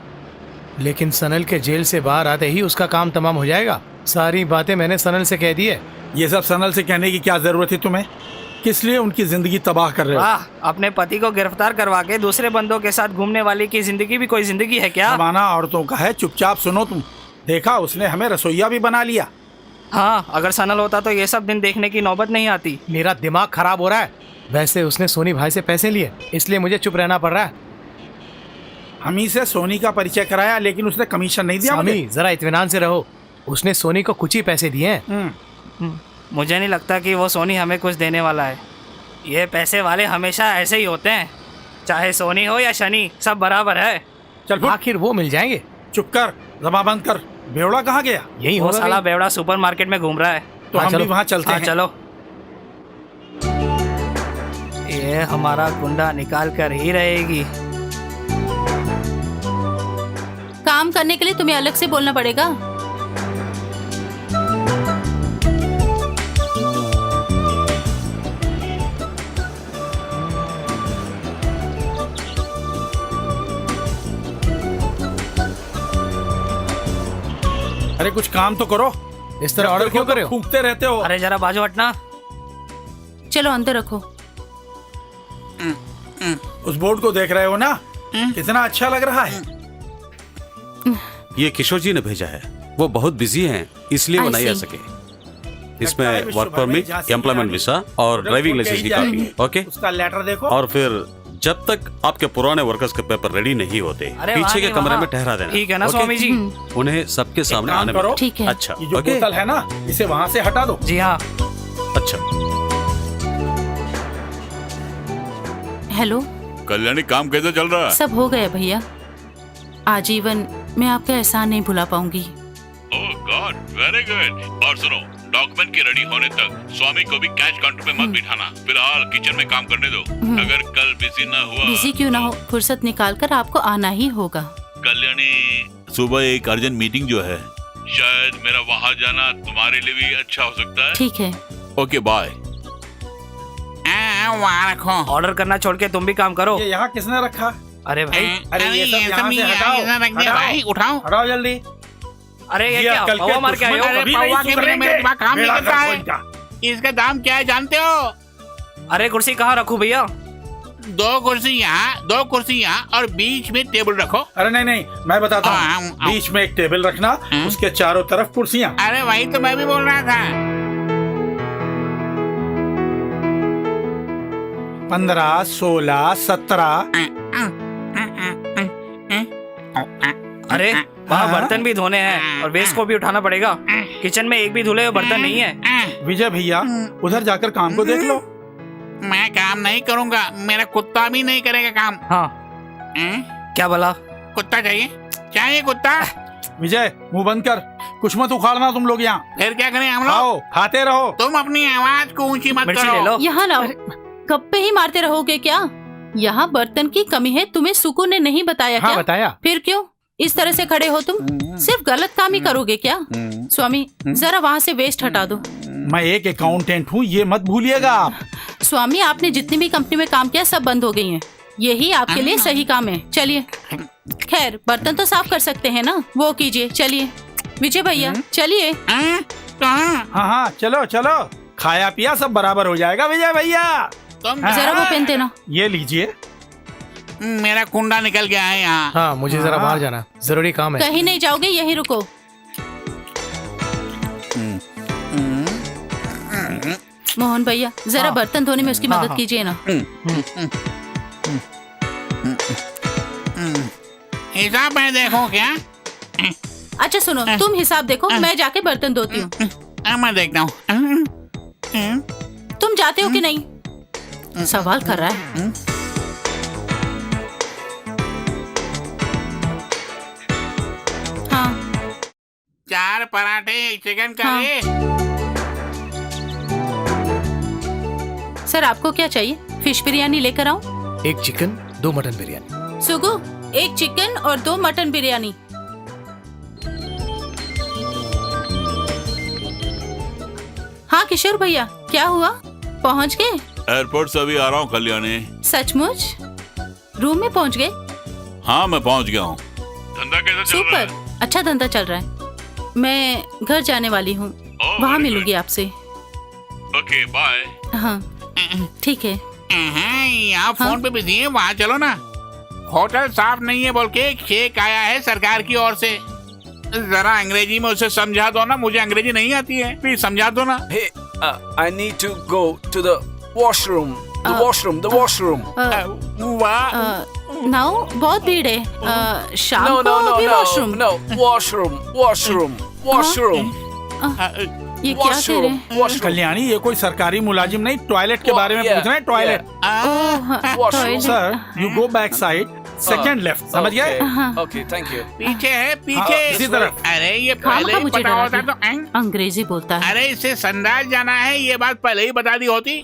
लेकिन सनल के जेल से बाहर आते ही उसका काम तमाम हो जाएगा। सारी बातें मैंने सनल से कह दी है। ये सब सनल से कहने की क्या जरूरत है तुम्हें? किस लिए उनकी जिंदगी तबाह कर रहे हो? अपने पति को गिरफ्तार करवा के दूसरे बंदों के साथ घूमने वाली की जिंदगी भी कोई जिंदगी है क्या? जमाना औरतों का है, चुपचाप सुनो तुम। देखा, उसने हमें रसोइया भी बना लिया। हाँ, अगर सनल होता तो ये सब दिन देखने की नौबत नहीं आती। मेरा दिमाग खराब हो रहा है। वैसे उसने सोनी भाई से पैसे लिए, इसलिए मुझे चुप रहना पड़ रहा है। हम ही से सोनी का परिचय कराया, लेकिन उसने कमीशन नहीं दिया। स्वामी, जरा इत्मीनान से रहो। उसने सोनी को कुछ ही पैसे दिए हैं। मुझे नहीं लगता कि वो सोनी हमें कुछ देने वाला है। ये पैसे वाले हमेशा ऐसे ही होते हैं, चाहे सोनी हो या शनि, सब बराबर है। चल, आखिर वो मिल जाएंगे। चुप कर, जबान बंद कर। बेवड़ा कहाँ गया? यही वो साला बेवड़ा सुपरमार्केट में घूम रहा है। तो हम भी वहाँ चलते हैं। चलो। ये हमारा कुंडा निकाल कर ही रहेगी। काम करने के लिए तुम्हें अलग से बोलना पड़ेगा। अरे कुछ काम तो करो, इस तरह ऑर्डर क्यों करे हो? फूकते रहते हो। अरे जरा बाजू हटना। चलो अंदर रखो। उस बोर्ड को देख रहे हो ना, कितना अच्छा लग रहा है। ये किशोर जी ने भेजा है, वो बहुत बिजी हैं, इसलिए वो नहीं आ सके। इसमें वर्क परमिट, एम्प्लॉयमेंट वीजा और ड्राइविंग लाइसेंस की कॉपी है। ओके, उसका लेटर देखो। और फिर जब तक आपके पुराने वर्कर्स के पेपर रेडी नहीं होते, पीछे के कमरे में ठहरा देना। ठीक है ना स्वामी जी? उन्हें सबके सामने आने करो। ठीक है। अच्छा, ये जो बोतल है ना, इसे वहाँ से हटा दो। जी हाँ। अच्छा। हेलो कल्याणी, काम कैसे चल रहा है? सब हो गया भैया। आजीवन मैं आपका एहसान नहीं भुला पाऊंगी। ओह गॉड, वेरी गुड। और सुनो, डॉक्यूमेंट के रेडी होने तक स्वामी को भी कैश काउंटर पे मत बिठाना। फिलहाल किचन में काम करने दो। अगर कल बिजी ना हुआ, बिजी क्यों ना हो, फुर्सत निकाल कर आपको आना ही होगा। कल्याणी, सुबह एक अर्जेंट मीटिंग जो है, शायद मेरा वहाँ जाना तुम्हारे लिए भी अच्छा हो सकता है। ठीक है। Okay bye. वहाँ रखो। ऑर्डर करना छोड़ के तुम भी काम करो। ये यहाँ किसने रखा? अरे भाई, अरे ये सब यहाँ से हटाओ, भाई उठाओ। हटाओ जल्दी। अरे ये क्या हवा मार के आए हो? अरे पौवा के बिना मेरे दिमाग काम नहीं करता है। इसका दाम क्या है जानते हो? अरे कुर्सी कहाँ रखूं भैया? 2 कुर्सी यहाँ, 2 कुर्सी यहाँ और बीच में टेबल रखो। अरे नहीं नहीं, मैं बताता हूँ। बीच में एक टेबल रखना, उसके चारों तरफ कुर्सियाँ। अरे वही तो मैं भी बोल रहा था। 15, 16, 17। अरे वहाँ बर्तन भी धोने हैं और वेस्ट को भी उठाना पड़ेगा। किचन में एक भी धुले हुए बर्तन नहीं है। विजय भैया, उधर जाकर काम को देख लो। मैं काम नहीं करूँगा, मेरा कुत्ता भी नहीं करेगा काम। हाँ। क्या बोला? कुत्ता चाहिए? चाहिए कुत्ता? विजय, मुंह बंद कर, कुछ मत उखाड़ना तुम लोग यहाँ। फिर क्या करें हम लोग? खाओ, खाते रहो। तुम अपनी आवाज को ऊंची मत करो। यहाँ लाओ। गप्पे ही मारते रहोगे क्या? यहाँ बर्तन की कमी है, तुम्हें सुकू ने नहीं बताया क्या? हाँ बताया। फिर क्यों इस तरह से खड़े हो तुम? सिर्फ गलत काम ही करोगे क्या? स्वामी जरा वहाँ से वेस्ट हटा दो। मैं एक अकाउंटेंट हूँ, ये मत भूलिएगा आप। स्वामी आपने जितनी भी कंपनी में काम किया सब बंद हो गई हैं। यही आपके लिए सही काम है। चलिए, खैर बर्तन तो साफ कर सकते हैं ना, वो कीजिए। चलिए विजय भैया, चलिए। हाँ हाँ, चलो चलो, खाया पिया सब बराबर हो जाएगा विजय भैया। जरा वो पेन देना। ये लीजिए। मेरा कुंडा निकल गया है यहाँ। हाँ, मुझे जरा बाहर जाना, जरूरी काम है। कहीं नहीं जाओगे, यहीं रुको। मोहन भैया जरा बर्तन धोने में उसकी मदद कीजिए ना। हिसाब मैं देखूं क्या? अच्छा सुनो, तुम हिसाब देखो, मैं जाके बर्तन धोती हूँ। मैं देखता हूँ। तुम जाते हो कि नहीं? सवाल कर रहा है। हाँ। 4 पराठे, चिकन करी। सर आपको क्या चाहिए? फिश बिरयानी लेकर आऊं? 1 चिकन, 2 मटन बिरयानी। सुगु, 1 चिकन और 2 मटन बिरयानी। हाँ किशोर भैया, क्या हुआ? पहुँच गए? एयरपोर्ट से अभी आ रहा हूँ कल्याणी। सचमुच? रूम में पहुँच गए? हाँ मैं पहुँच गया हूँ। धंधा कैसा चल रहा है? सुपर, अच्छा धंधा चल रहा है। मैं घर जाने वाली हूँ, वहाँ मिलूंगी आपसे। Okay bye. हाँ ठीक है। यहाँ फोन पे बिजी है, वहाँ चलो ना। होटल साफ नहीं है बोल के एक चेक आया है सरकार की ओर से। जरा अंग्रेजी में उसे समझा दो ना, मुझे अंग्रेजी नहीं आती है, प्लीज समझा दो ना। Hey, I need to go to the washroom. The washroom. Now बहुत भीड़ है। शाम No, को भी वॉशरूम। no. Washroom. ये क्या कह रहे हैं? कल्याणी, ये कोई सरकारी मुलाजिम नहीं, टॉयलेट के बारे में पूछ रहे हैं। Toilet. Sir, you go back side, second left, समझ गए? Okay, thank you. पीछे है, पीछे। इसी तरफ। अरे ये पहले ही मुझे पता होता तो। अंग्रेजी बोलता है। अरे इसे संडास जाना है, ये बात पहले ही बता दी होती।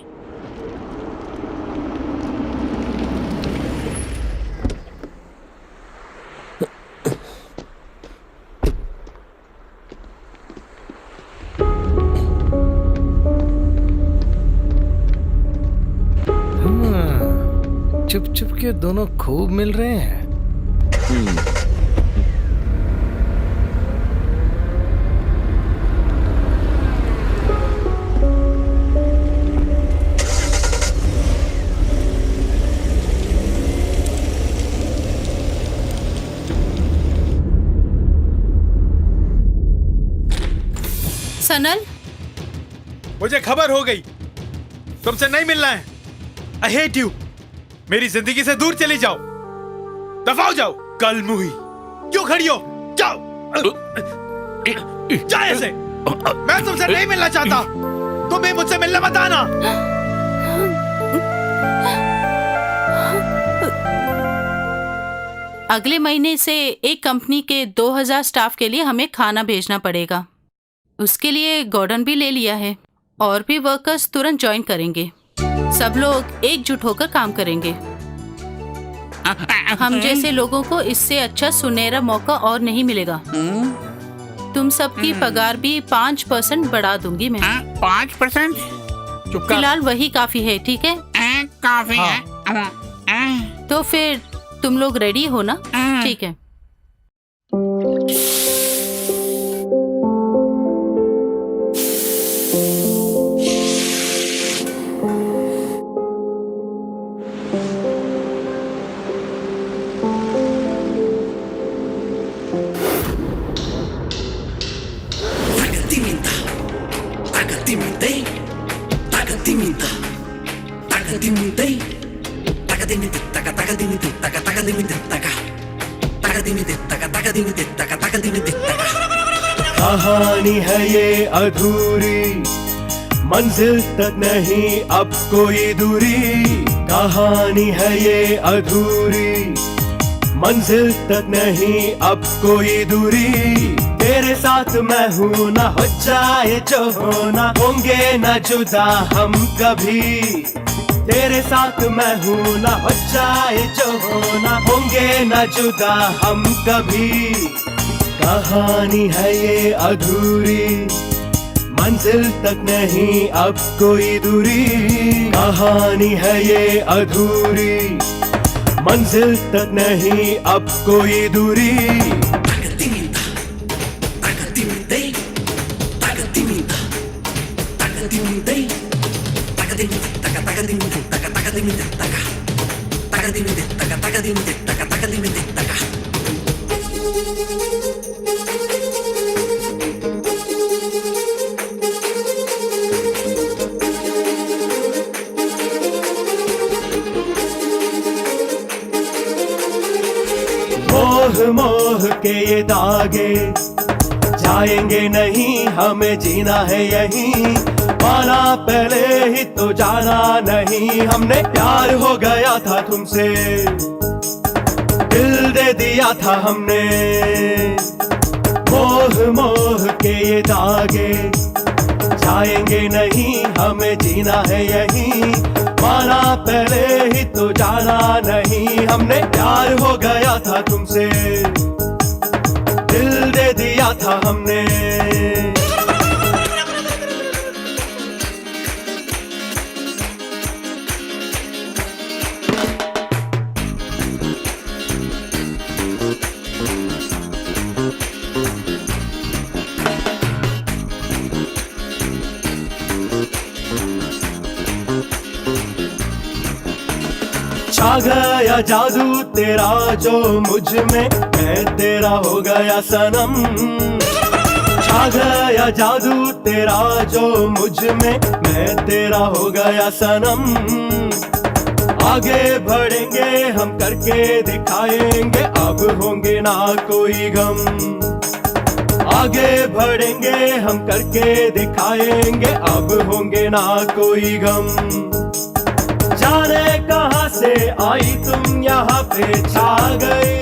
चुप चुप के दोनों खूब मिल रहे हैं। सनल, मुझे खबर हो गई, तुमसे नहीं मिलना है। I hate you. मेरी जिंदगी से दूर चली जाओ, दफा हो जाओ। कल मुही क्यों खड़ी हो? जाओ, जाओ ऐसे। मैं तुमसे नहीं मिलना चाहता, तुम भी मुझसे मिलने मत आना। अगले महीने से एक कंपनी के 2000 स्टाफ के लिए हमें खाना भेजना पड़ेगा। उसके लिए गॉर्डन भी ले लिया है और भी वर्कर्स तुरंत ज्वाइन करेंगे। सब लोग एकजुट होकर काम करेंगे। हम जैसे लोगों को इससे अच्छा सुनहरा मौका और नहीं मिलेगा। तुम सबकी पगार भी 5% बढ़ा दूंगी मैं। 5%? फिलहाल वही काफी है, ठीक है? काफी है। तो फिर तुम लोग रेडी हो ना? ठीक है। कहानी है ये अधूरी, मंजिल तक नहीं अब कोई दूरी। कहानी है ये अधूरी, मंजिल तक नहीं अब कोई दूरी। तेरे साथ मैं हूँ, ना हो जाए जो होना, होंगे ना जुदा हम कभी। तेरे साथ मैं हूँ, ना हो जाए जो होना, होंगे ना जुदा हम कभी। कहानी है ये अधूरी, मंजिल तक नहीं अब कोई दूरी। कहानी है ये अधूरी, मंजिल तक नहीं अब कोई दूरी। मोह मोह के ये धागे जाएंगे नहीं, हमें जीना है यहीं। माना पहले ही तो जाना नहीं, हमने प्यार हो गया था तुमसे, दिल दे दिया था हमने। मोह मोह के ये धागे जाएंगे नहीं, हमें जीना है यहीं। माना पहले ही तो जाना नहीं, हमने प्यार हो गया था तुमसे, दिल दे दिया था हमने। छा गया जादू तेरा जो मुझ में, मैं तेरा हो गया सनम। छा गया जादू तेरा जो मुझ में, मैं तेरा हो गया सनम। आगे बढ़ेंगे हम करके दिखाएंगे, अब होंगे ना कोई गम। आगे बढ़ेंगे हम करके दिखाएंगे, अब होंगे ना कोई गम। जाने कहां से आई तुम यहाँ पे छा गई,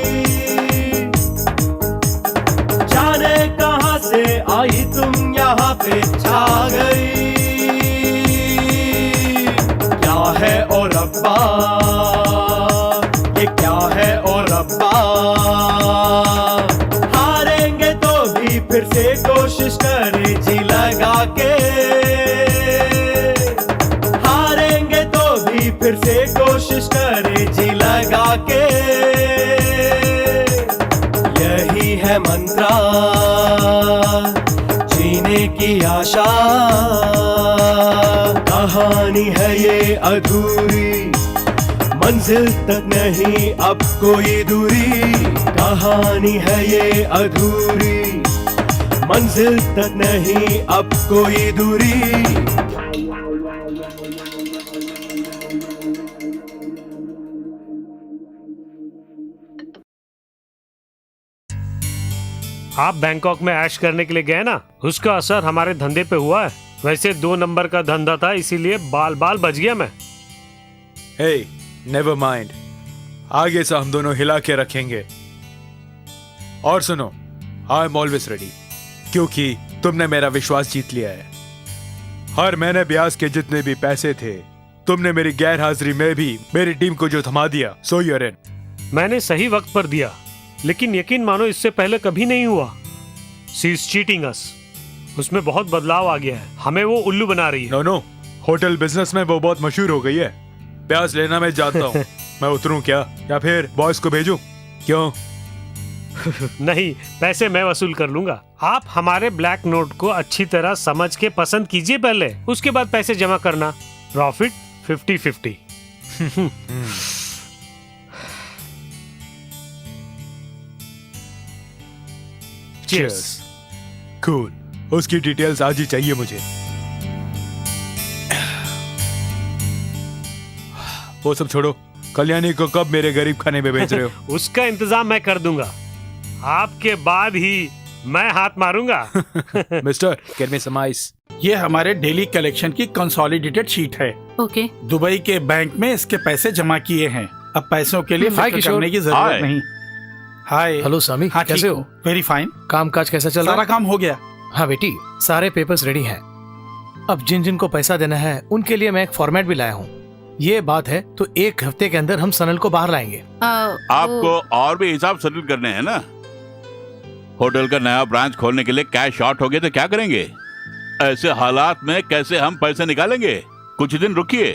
जाने कहां से आई तुम यहाँ पे छा गई। क्या है ओ रब्बा, ये क्या है ओ रब्बा। हारेंगे तो भी फिर से कोशिश करे जी लगा के, फिर से कोशिश करे जी की आशा, कहानी है ये अधूरी, मंजिल तक नहीं अब कोई दूरी, कहानी है ये अधूरी, मंजिल तक नहीं अब कोई दूरी। आप बैंकॉक में ऐश करने के लिए गए ना, उसका असर हमारे धंधे पे हुआ है। वैसे 2 नंबर का धंधा था, इसीलिए बाल बाल बच गया मैं। हे, नेवर माइंड, आगे से हम दोनों हिला के रखेंगे। और सुनो, आई एम ऑलवेज रेडी, क्योंकि तुमने मेरा विश्वास जीत लिया है। हर महीने ब्याज के जितने भी पैसे थे, तुमने मेरी गैर हाजिरी में भी मेरी टीम को जो थमा दिया, सो यूर इन। मैंने सही वक्त पर दिया, लेकिन यकीन मानो इससे पहले कभी नहीं हुआ। शी इज चीटिंग अस। उसमें बहुत बदलाव आ गया है, हमें वो उल्लू बना रही है। नो, होटल बिजनेस में वो बहुत मशहूर हो गई है। प्याज लेना मैं जाता हूँ। मैं उतरूं क्या, या फिर बॉस को भेजूं? क्यों? नहीं, पैसे मैं वसूल कर लूंगा। आप हमारे ब्लैक नोट को अच्छी तरह समझ के पसंद कीजिए पहले, उसके बाद पैसे जमा करना। प्रॉफिट 50-50। Cheers. Cool. उसकी डिटेल्स आज ही चाहिए मुझे। वो सब छोड़ो, कल्याणी को कब मेरे गरीब खाने में भेज रहे हो? उसका इंतजाम मैं कर दूंगा, आपके बाद ही मैं हाथ मारूंगा। Mister, get me some ice. ये हमारे डेली कलेक्शन की कंसोलिडेटेड शीट है। ओके। दुबई के बैंक में इसके पैसे जमा किए हैं। अब पैसों के लिए हाय फिक्र किशोर। करने की जरूरत नहीं। हाय। हेलो सामी, हाँ, कैसे ठीक हो? हूँ। Very fine. कामकाज कैसा चल रहा सारा है? काम हो गया। हाँ बेटी, सारे पेपर्स रेडी हैं। अब जिन जिन को पैसा देना है उनके लिए मैं एक फॉर्मेट भी लाया हूँ। ये बात है तो 1 हफ्ते के अंदर हम सनल को बाहर लाएंगे। आपको और भी हिसाब सेटल करने हैं ना? होटल का नया ब्रांच खोलने के लिए कैश शॉर्ट हो गया तो क्या करेंगे? ऐसे हालात में कैसे हम पैसे निकालेंगे? कुछ दिन रुकिए,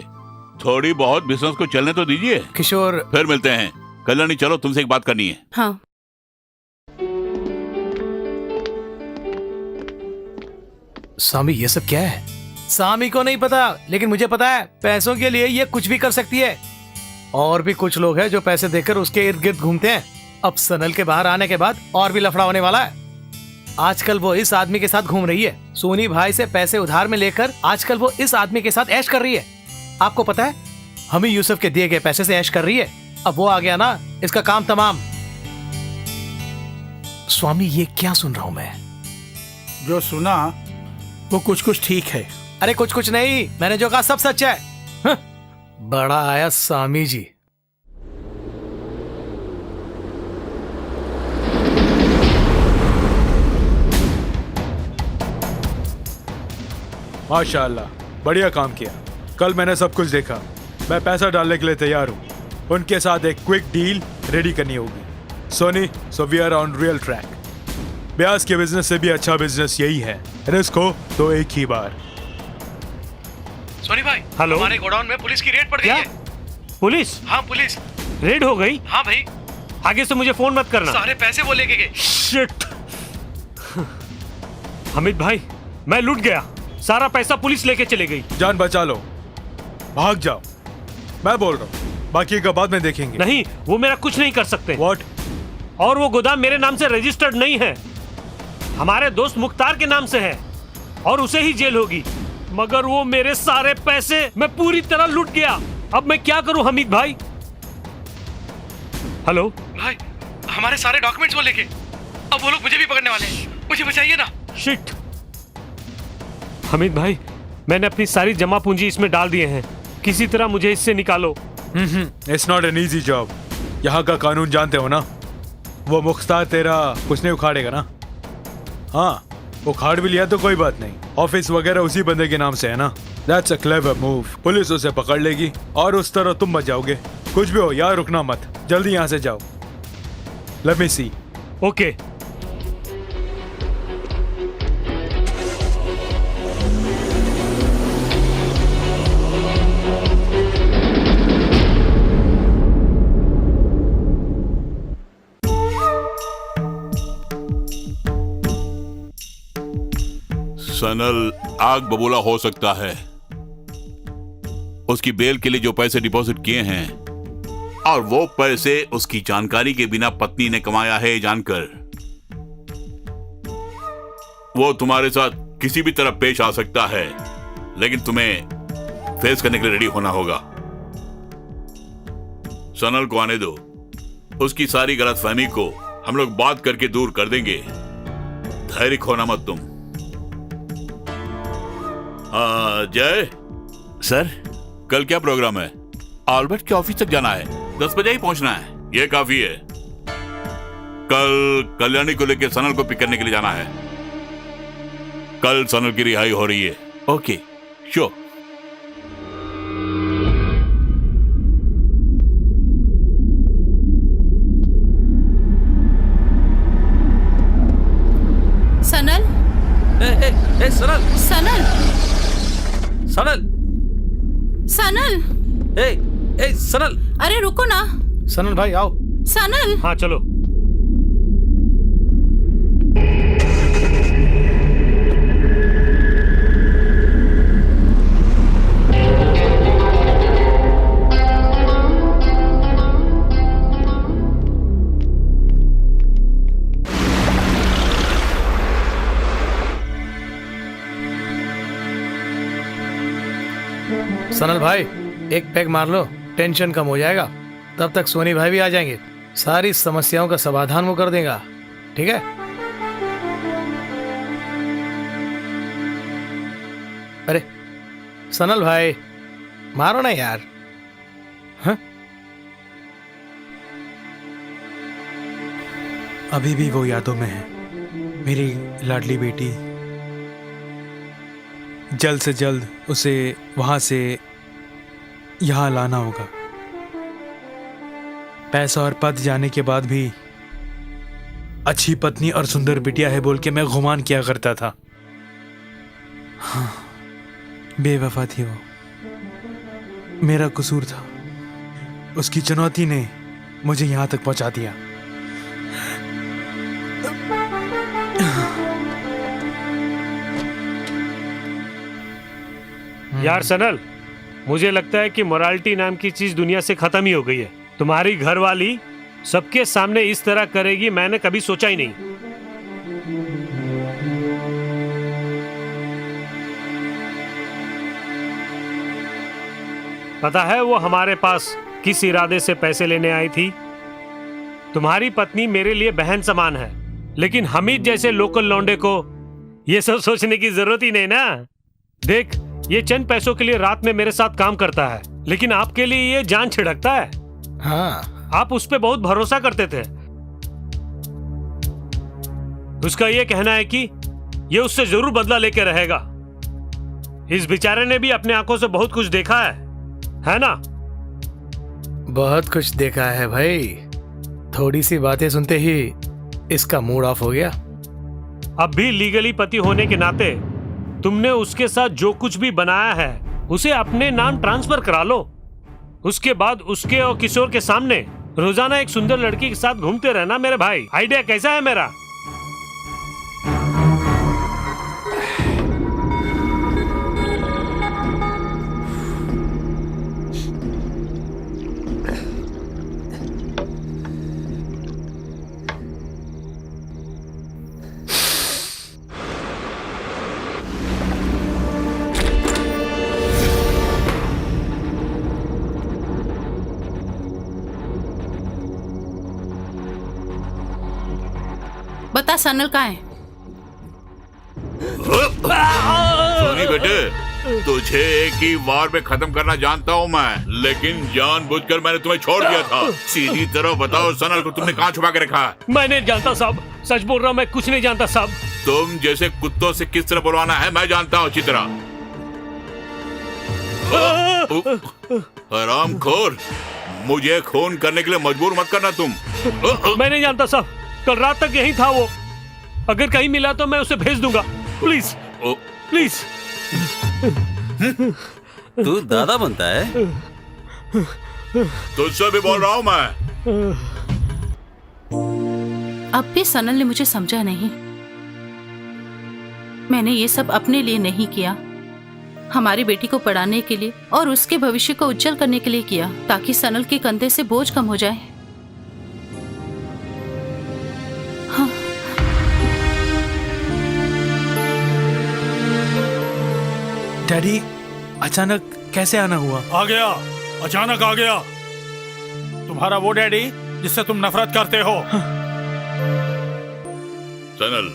थोड़ी बहुत बिजनेस को चलने तो दीजिए। किशोर, फिर मिलते हैं। कल्याणी, चलो तुमसे एक बात करनी है। हाँ। सामी, ये सब क्या है? सामी को नहीं पता, लेकिन मुझे पता है। पैसों के लिए ये कुछ भी कर सकती है। और भी कुछ लोग हैं जो पैसे देकर उसके इर्द गिर्द घूमते हैं। अब सनल के बाहर आने के बाद और भी लफड़ा होने वाला है। आजकल वो इस आदमी के साथ घूम रही है। सोनी भाई से पैसे उधार में लेकर आजकल वो इस आदमी के साथ ऐश कर रही है। आपको पता है, हम ही यूसुफ के दिए गए पैसे से ऐश कर रही है। अब वो आ गया ना, इसका काम तमाम। स्वामी, ये क्या सुन रहा हूं मैं? जो सुना वो कुछ कुछ ठीक है। अरे कुछ कुछ नहीं, मैंने जो कहा सब सच है। बड़ा आया स्वामी जी। माशाल्लाह, बढ़िया काम किया। कल मैंने सब कुछ देखा। मैं पैसा डालने के लिए तैयार हूँ। उनके साथ एक क्विक डील रेडी करनी होगी। Soni, so we are on real track. ब्याज के बिजनेस से भी अच्छा बिजनेस यही है। रिस्क हो तो एक ही बार। सोनी भाई, हेलो। हमारे गोडाउन में पुलिस की रेड पड़ गई क्या? है। पुलिस? हाँ, पुलिस रेड हो गई? हाँ भाई, आगे से मुझे फोन मत करना। सारे पैसे वो लेके गए। शिट। हमिद भाई, मैं लूट गया। सारा पैसा पुलिस लेके चले गई। जान बचा लो, भाग जाओ। मैं बोल रहा हूँ, बाकी का बाद में देखेंगे। नहीं, वो मेरा कुछ नहीं कर सकते। व्हाट? और वो गोदाम मेरे नाम से रजिस्टर्ड नहीं है, हमारे दोस्त मुख्तार के नाम से है, और उसे ही जेल होगी। मगर वो मेरे सारे पैसे मैं पूरी तरह लूट गया। अब मैं क्या करूं हमीद भाई? हेलो भाई, हमारे सारे डॉक्यूमेंट्स वो लेके। अब वो लोग मुझे भी पकड़ने वाले हैं। मुझे बचाइए ना। शिट। हमीद भाई, मैंने अपनी सारी जमा पूंजी इसमें डाल दिए हैं। किसी तरह मुझे इससे निकालो। It's not an easy job. यहाँ का कानून जानते हो ना? वो मुख्तार तेरा कुछ नहीं उखाड़ेगा ना? हाँ, उखाड़ भी लिया तो कोई बात नहीं, ऑफिस वगैरह उसी बंदे के नाम से है ना। That's a clever move. Police उसे पकड़ लेगी और उस तरह तुम बच जाओगे। कुछ भी हो यार, रुकना मत, जल्दी यहाँ से जाओ। लेट मी सी। ओके। सनल आग बबूला हो सकता है। उसकी बेल के लिए जो पैसे डिपॉजिट किए हैं और वो पैसे उसकी जानकारी के बिना पत्नी ने कमाया है जानकर, वो तुम्हारे साथ किसी भी तरह पेश आ सकता है, लेकिन तुम्हें फेस करने के लिए रेडी होना होगा। सनल को आने दो, उसकी सारी गलतफहमी को हम लोग बात करके दूर कर देंगे। धैर्य खोना मत तुम। जय सर, कल क्या प्रोग्राम है? आल्बर्ट के ऑफिस तक जाना है, 10 बजे ही पहुंचना है। ये काफी है। कल कल्याणी को लेकर सनल को पिक करने के लिए जाना है। कल सनल की रिहाई हो रही है। Okay, sure. सनल, ए सनल, सनल, सनल, सनल, ए सनल, अरे रुको ना। सनल भाई आओ। सनल, हाँ चलो। सनल भाई एक पैग मार लो, टेंशन कम हो जाएगा। तब तक सोनी भाई भी आ जाएंगे, सारी समस्याओं का समाधान वो कर देगा। ठीक है? अरे सनल भाई मारो ना यार। हाँ? अभी भी वो यादों में है, मेरी लाडली बेटी। जल्द से जल्द उसे वहां से यहाँ लाना होगा। पैसा और पद जाने के बाद भी अच्छी पत्नी और सुंदर बिटिया है बोल के मैं गुमान किया करता था। हाँ, बेवफा थी वो, मेरा कसूर था। उसकी चुनौती ने मुझे यहाँ तक पहुँचा दिया। यार सनल, मुझे लगता है कि मोरालिटी नाम की चीज दुनिया से खत्म ही हो गई है। तुम्हारी घरवाली सबके सामने इस तरह करेगी, मैंने कभी सोचा ही नहीं। पता है वो हमारे पास किस इरादे से पैसे लेने आई थी? तुम्हारी पत्नी मेरे लिए बहन समान है, लेकिन हमीद जैसे लोकल लौंडे को ये सब सोचने की जरूरत ही नहीं ना। देख, ये चंद पैसों के लिए रात में मेरे साथ काम करता है, लेकिन आपके लिए ये जान छिड़कता है। हाँ, आप उस पे बहुत भरोसा करते थे। उसका ये कहना है कि ये उससे जरूर बदला लेके रहेगा। इस बेचारे ने भी अपने आंखों से बहुत कुछ देखा है ना? बहुत कुछ देखा है भाई। थोड़ी सी बातें सुनते ही इसका मूड ऑफ हो गया। अब भी लीगली पति होने के नाते तुमने उसके साथ जो कुछ भी बनाया है उसे अपने नाम ट्रांसफर करा लो। उसके बाद उसके और किशोर के सामने रोजाना एक सुंदर लड़की के साथ घूमते रहना मेरे भाई। आइडिया कैसा है मेरा? बता सनल कहाँ है? सोनी बेटे, तुझे एक ही वार में खत्म करना जानता हूँ मैं, लेकिन जानबूझकर मैंने तुम्हें छोड़ दिया था। सीधी तरह बताओ सनल को तुमने कहाँ छुपा के रखा है? मैं नहीं जानता साहब, सच बोल रहा हूँ, मैं कुछ नहीं जानता साहब। तुम जैसे कुत्तों से किस तरह बुलवाना है मैं जानता हूँ अच्छी तरह। हरामखोर, मुझे खून करने के लिए मजबूर मत करना तुम। मैं नहीं जानता साहब, कल रात तक यही था वो। अगर कहीं मिला तो मैं उसे भेज दूंगा। Please please. तू दादा बनता है? तुझसे भी बोल रहा हूँ मैं। अब भी सनल ने मुझे समझा नहीं। मैंने ये सब अपने लिए नहीं किया, हमारी बेटी को पढ़ाने के लिए और उसके भविष्य को उज्जवल करने के लिए किया, ताकि सनल के कंधे से बोझ कम हो जाए। हाँ। डैडी, अचानक कैसे आना हुआ? आ गया, अचानक आ गया। तुम्हारा वो डैडी जिससे तुम नफरत करते हो। सनल,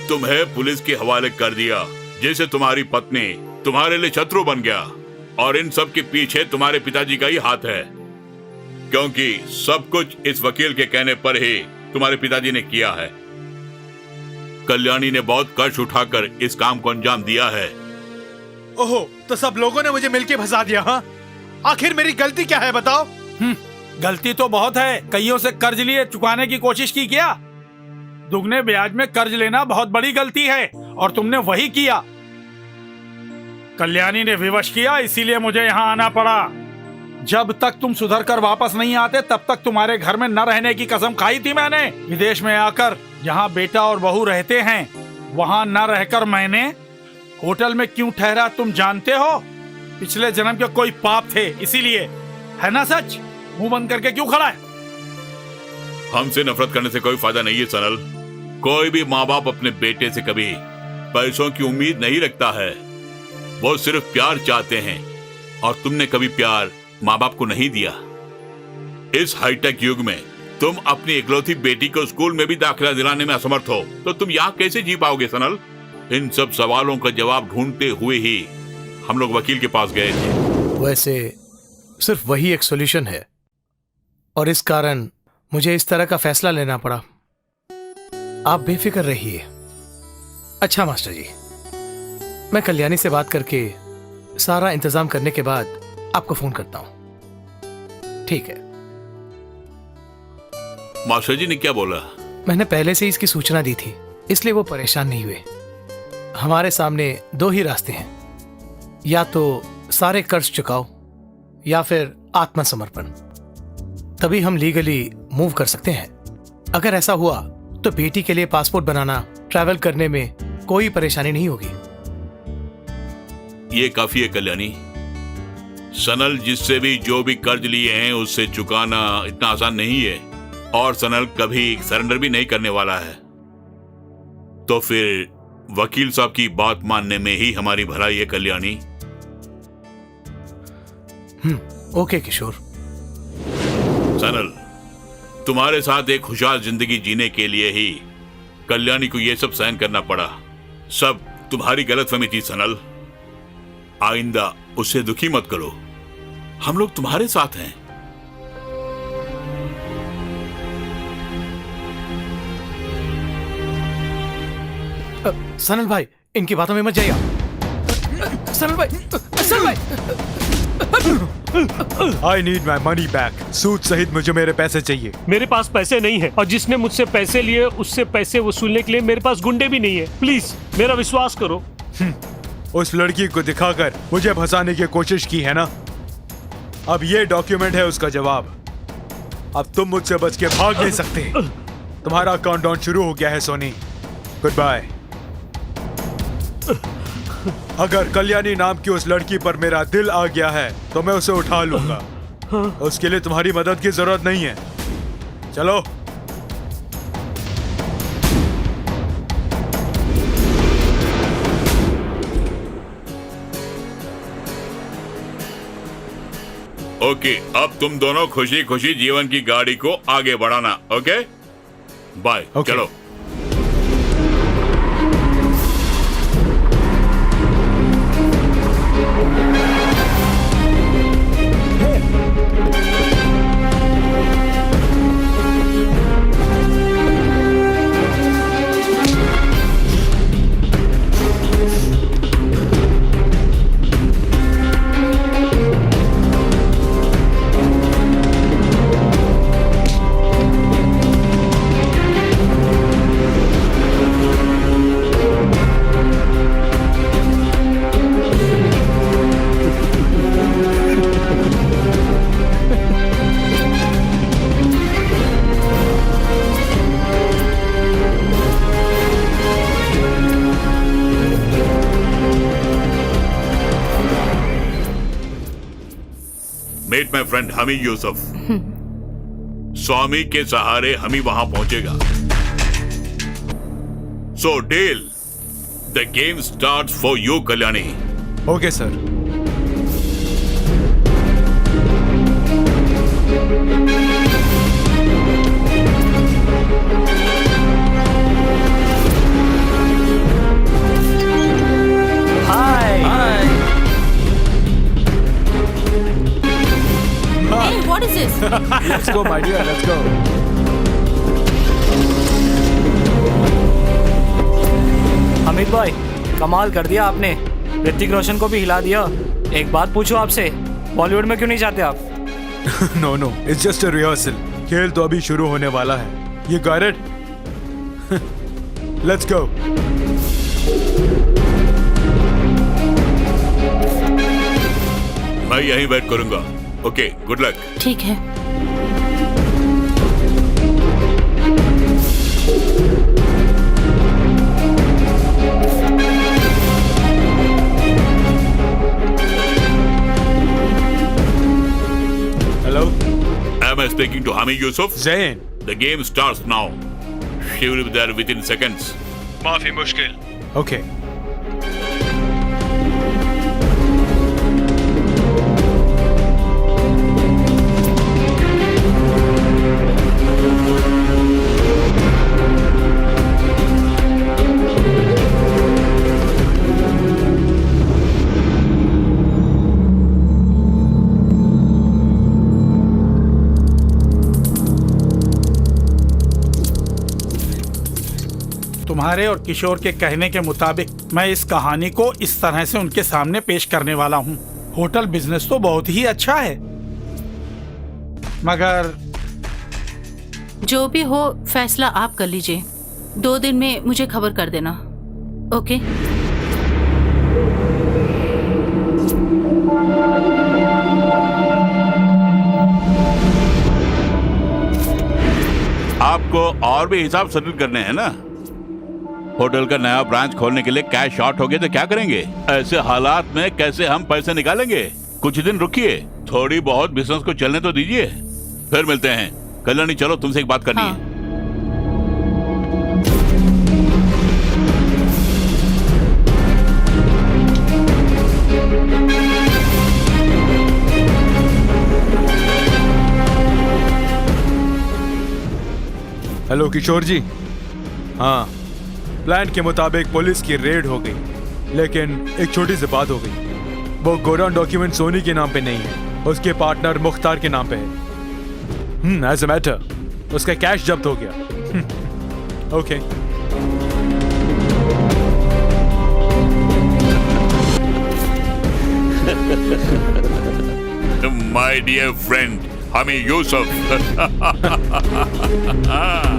तुम्हें पुलिस के हवाले कर दिया, जैसे तुम्हारी पत्नी तुम्हारे लिए शत्रु बन गया, और इन सब के पीछे तुम्हारे पिताजी का ही हाथ है, क्योंकि सब कुछ इस वकील के कहने पर ही तुम्हारे पिताजी ने किया है। कल्याणी ने बहुत कष्ट उठाकर इस काम को अंजाम दिया है। ओहो, तो सब लोगों ने मुझे मिलके फंसा दिया। हाँ, आखिर मेरी गलती क्या है बताओ? गलती तो बहुत है। कईयों से कर्ज लिए चुकाने की कोशिश की क्या? दुगने ब्याज में कर्ज लेना बहुत बड़ी गलती है, और तुमने वही किया। कल्याणी ने विवश किया, इसीलिए मुझे यहाँ आना पड़ा। जब तक तुम सुधर कर वापस नहीं आते तब तक तुम्हारे घर में न रहने की कसम खाई थी मैंने। विदेश में आकर जहाँ बेटा और बहू रहते हैं, वहाँ न रहकर मैंने होटल में क्यों ठहरा तुम जानते हो? पिछले जन्म के कोई पाप थे, इसीलिए। है ना सच? मुंह बंद करके क्यों खड़ा है? हमसे नफरत करने से कोई फायदा नहीं है सनल। कोई भी माँ बाप अपने बेटे से कभी पैसों की उम्मीद नहीं रखता है, वो सिर्फ प्यार चाहते हैं, और तुमने कभी प्यार माँ बाप को नहीं दिया। इस हाईटेक युग में तुम अपनी इकलौती बेटी को स्कूल में भी दाखिला दिलाने में असमर्थ हो, तो तुम यहाँ कैसे जी पाओगे सनल? इन सब सवालों का जवाब ढूंढते हुए ही हम लोग वकील के पास गए थे। वैसे सिर्फ वही एक सॉल्यूशन है, और इस कारण मुझे इस तरह का फैसला लेना पड़ा। आप बेफिक्र रहिए। अच्छा मास्टर जी, मैं कल्याणी से बात करके सारा इंतजाम करने के बाद आपको फोन करता हूं। ठीक है? मास्टर जी ने क्या बोला? मैंने पहले से ही इसकी सूचना दी थी, इसलिए वो परेशान नहीं हुए। हमारे सामने दो ही रास्ते हैं, या तो सारे कर्ज चुकाओ या फिर आत्मसमर्पण। तभी हम लीगली मूव कर सकते हैं। अगर ऐसा हुआ तो बेटी के लिए पासपोर्ट बनाना, ट्रैवल करने में कोई परेशानी नहीं होगी। ये काफी है कल्याणी। सनल जिससे भी जो भी कर्ज लिए हैं उससे चुकाना इतना आसान नहीं है, और सनल कभी सरेंडर भी नहीं करने वाला है। तो फिर वकील साहब की बात मानने में ही हमारी भलाई है कल्याणी। ओके किशोर। सनल, तुम्हारे साथ एक खुशहाल जिंदगी जीने के लिए ही कल्याणी को यह सब सहन करना पड़ा। सब तुम्हारी गलतफहमी थी सनल। आइंदा उससे दुखी मत करो, हम लोग तुम्हारे साथ हैं। सनल भाई, इनकी बातों में मत जाइए। सनल भाई, सनल भाई। I need my money back. सूद सहित मुझे मेरे पैसे चाहिए। मेरे पास पैसे नहीं है, और जिसने मुझसे पैसे लिए उससे पैसे वसूलने के लिए मेरे पास गुंडे भी नहीं है। प्लीज मेरा विश्वास करो। उस लड़की को दिखाकर मुझे फंसाने की कोशिश की है ना? अब ये डॉक्यूमेंट है उसका जवाब। अब तुम मुझसे बच के भाग नहीं सकते। तुम्हारा काउंटडाउन शुरू हो गया है सोनी। Good bye. अगर कल्याणी नाम की उस लड़की पर मेरा दिल आ गया है तो मैं उसे उठा लूंगा। उसके लिए तुम्हारी मदद की जरूरत नहीं है। चलो। ओके, अब तुम दोनों खुशी खुशी जीवन की गाड़ी को आगे बढ़ाना। Okay, bye. चलो। Meet my friend Hami Yusuf. Swami के सहारे हमी वहां पहुंचेगा। So deal, the game starts for you Kalyani. Okay sir. Hey, what is this? Let's go, my dear. Let's go. Amit भाई, कमाल कर दिया आपने। ऋतिक रोशन को भी हिला दिया। एक बात पूछूं आपसे, बॉलीवुड में क्यों नहीं जाते आप? No, no. It's just a rehearsal. खेल तो अभी शुरू होने वाला है। You got it? Let's go. मैं यहीं वेट करूंगा। Okay, good luck. ठीक है। Hello? Am I speaking to Hami Yusuf? Zain. The game starts now. She will be there within seconds. माफी मुश्किल। Okay. तुम्हारे और किशोर के कहने के मुताबिक मैं इस कहानी को इस तरह से उनके सामने पेश करने वाला हूँ। होटल बिजनेस तो बहुत ही अच्छा है, मगर जो भी हो फैसला आप कर लीजिए। 2 दिन में मुझे खबर कर देना। ओके? आपको और भी हिसाब सेटल करने हैं ना? होटल का नया ब्रांच खोलने के लिए कैश शॉर्ट हो गया तो क्या करेंगे? ऐसे हालात में कैसे हम पैसे निकालेंगे? कुछ दिन रुकिए, थोड़ी बहुत बिजनेस को चलने तो दीजिए, फिर मिलते हैं। कल्याणी चलो, तुमसे एक बात करनी है। हेलो किशोर जी। हाँ, प्लान के मुताबिक पुलिस की रेड हो गई, लेकिन एक छोटी सी बात हो गई। वो गोडाउन डॉक्यूमेंट सोनी के नाम पे नहीं है, उसके पार्टनर मुख्तार के नाम पे है। एज अ मैटर, उसका कैश जब्त हो गया। Okay. My dear friend, Hami Yusuf.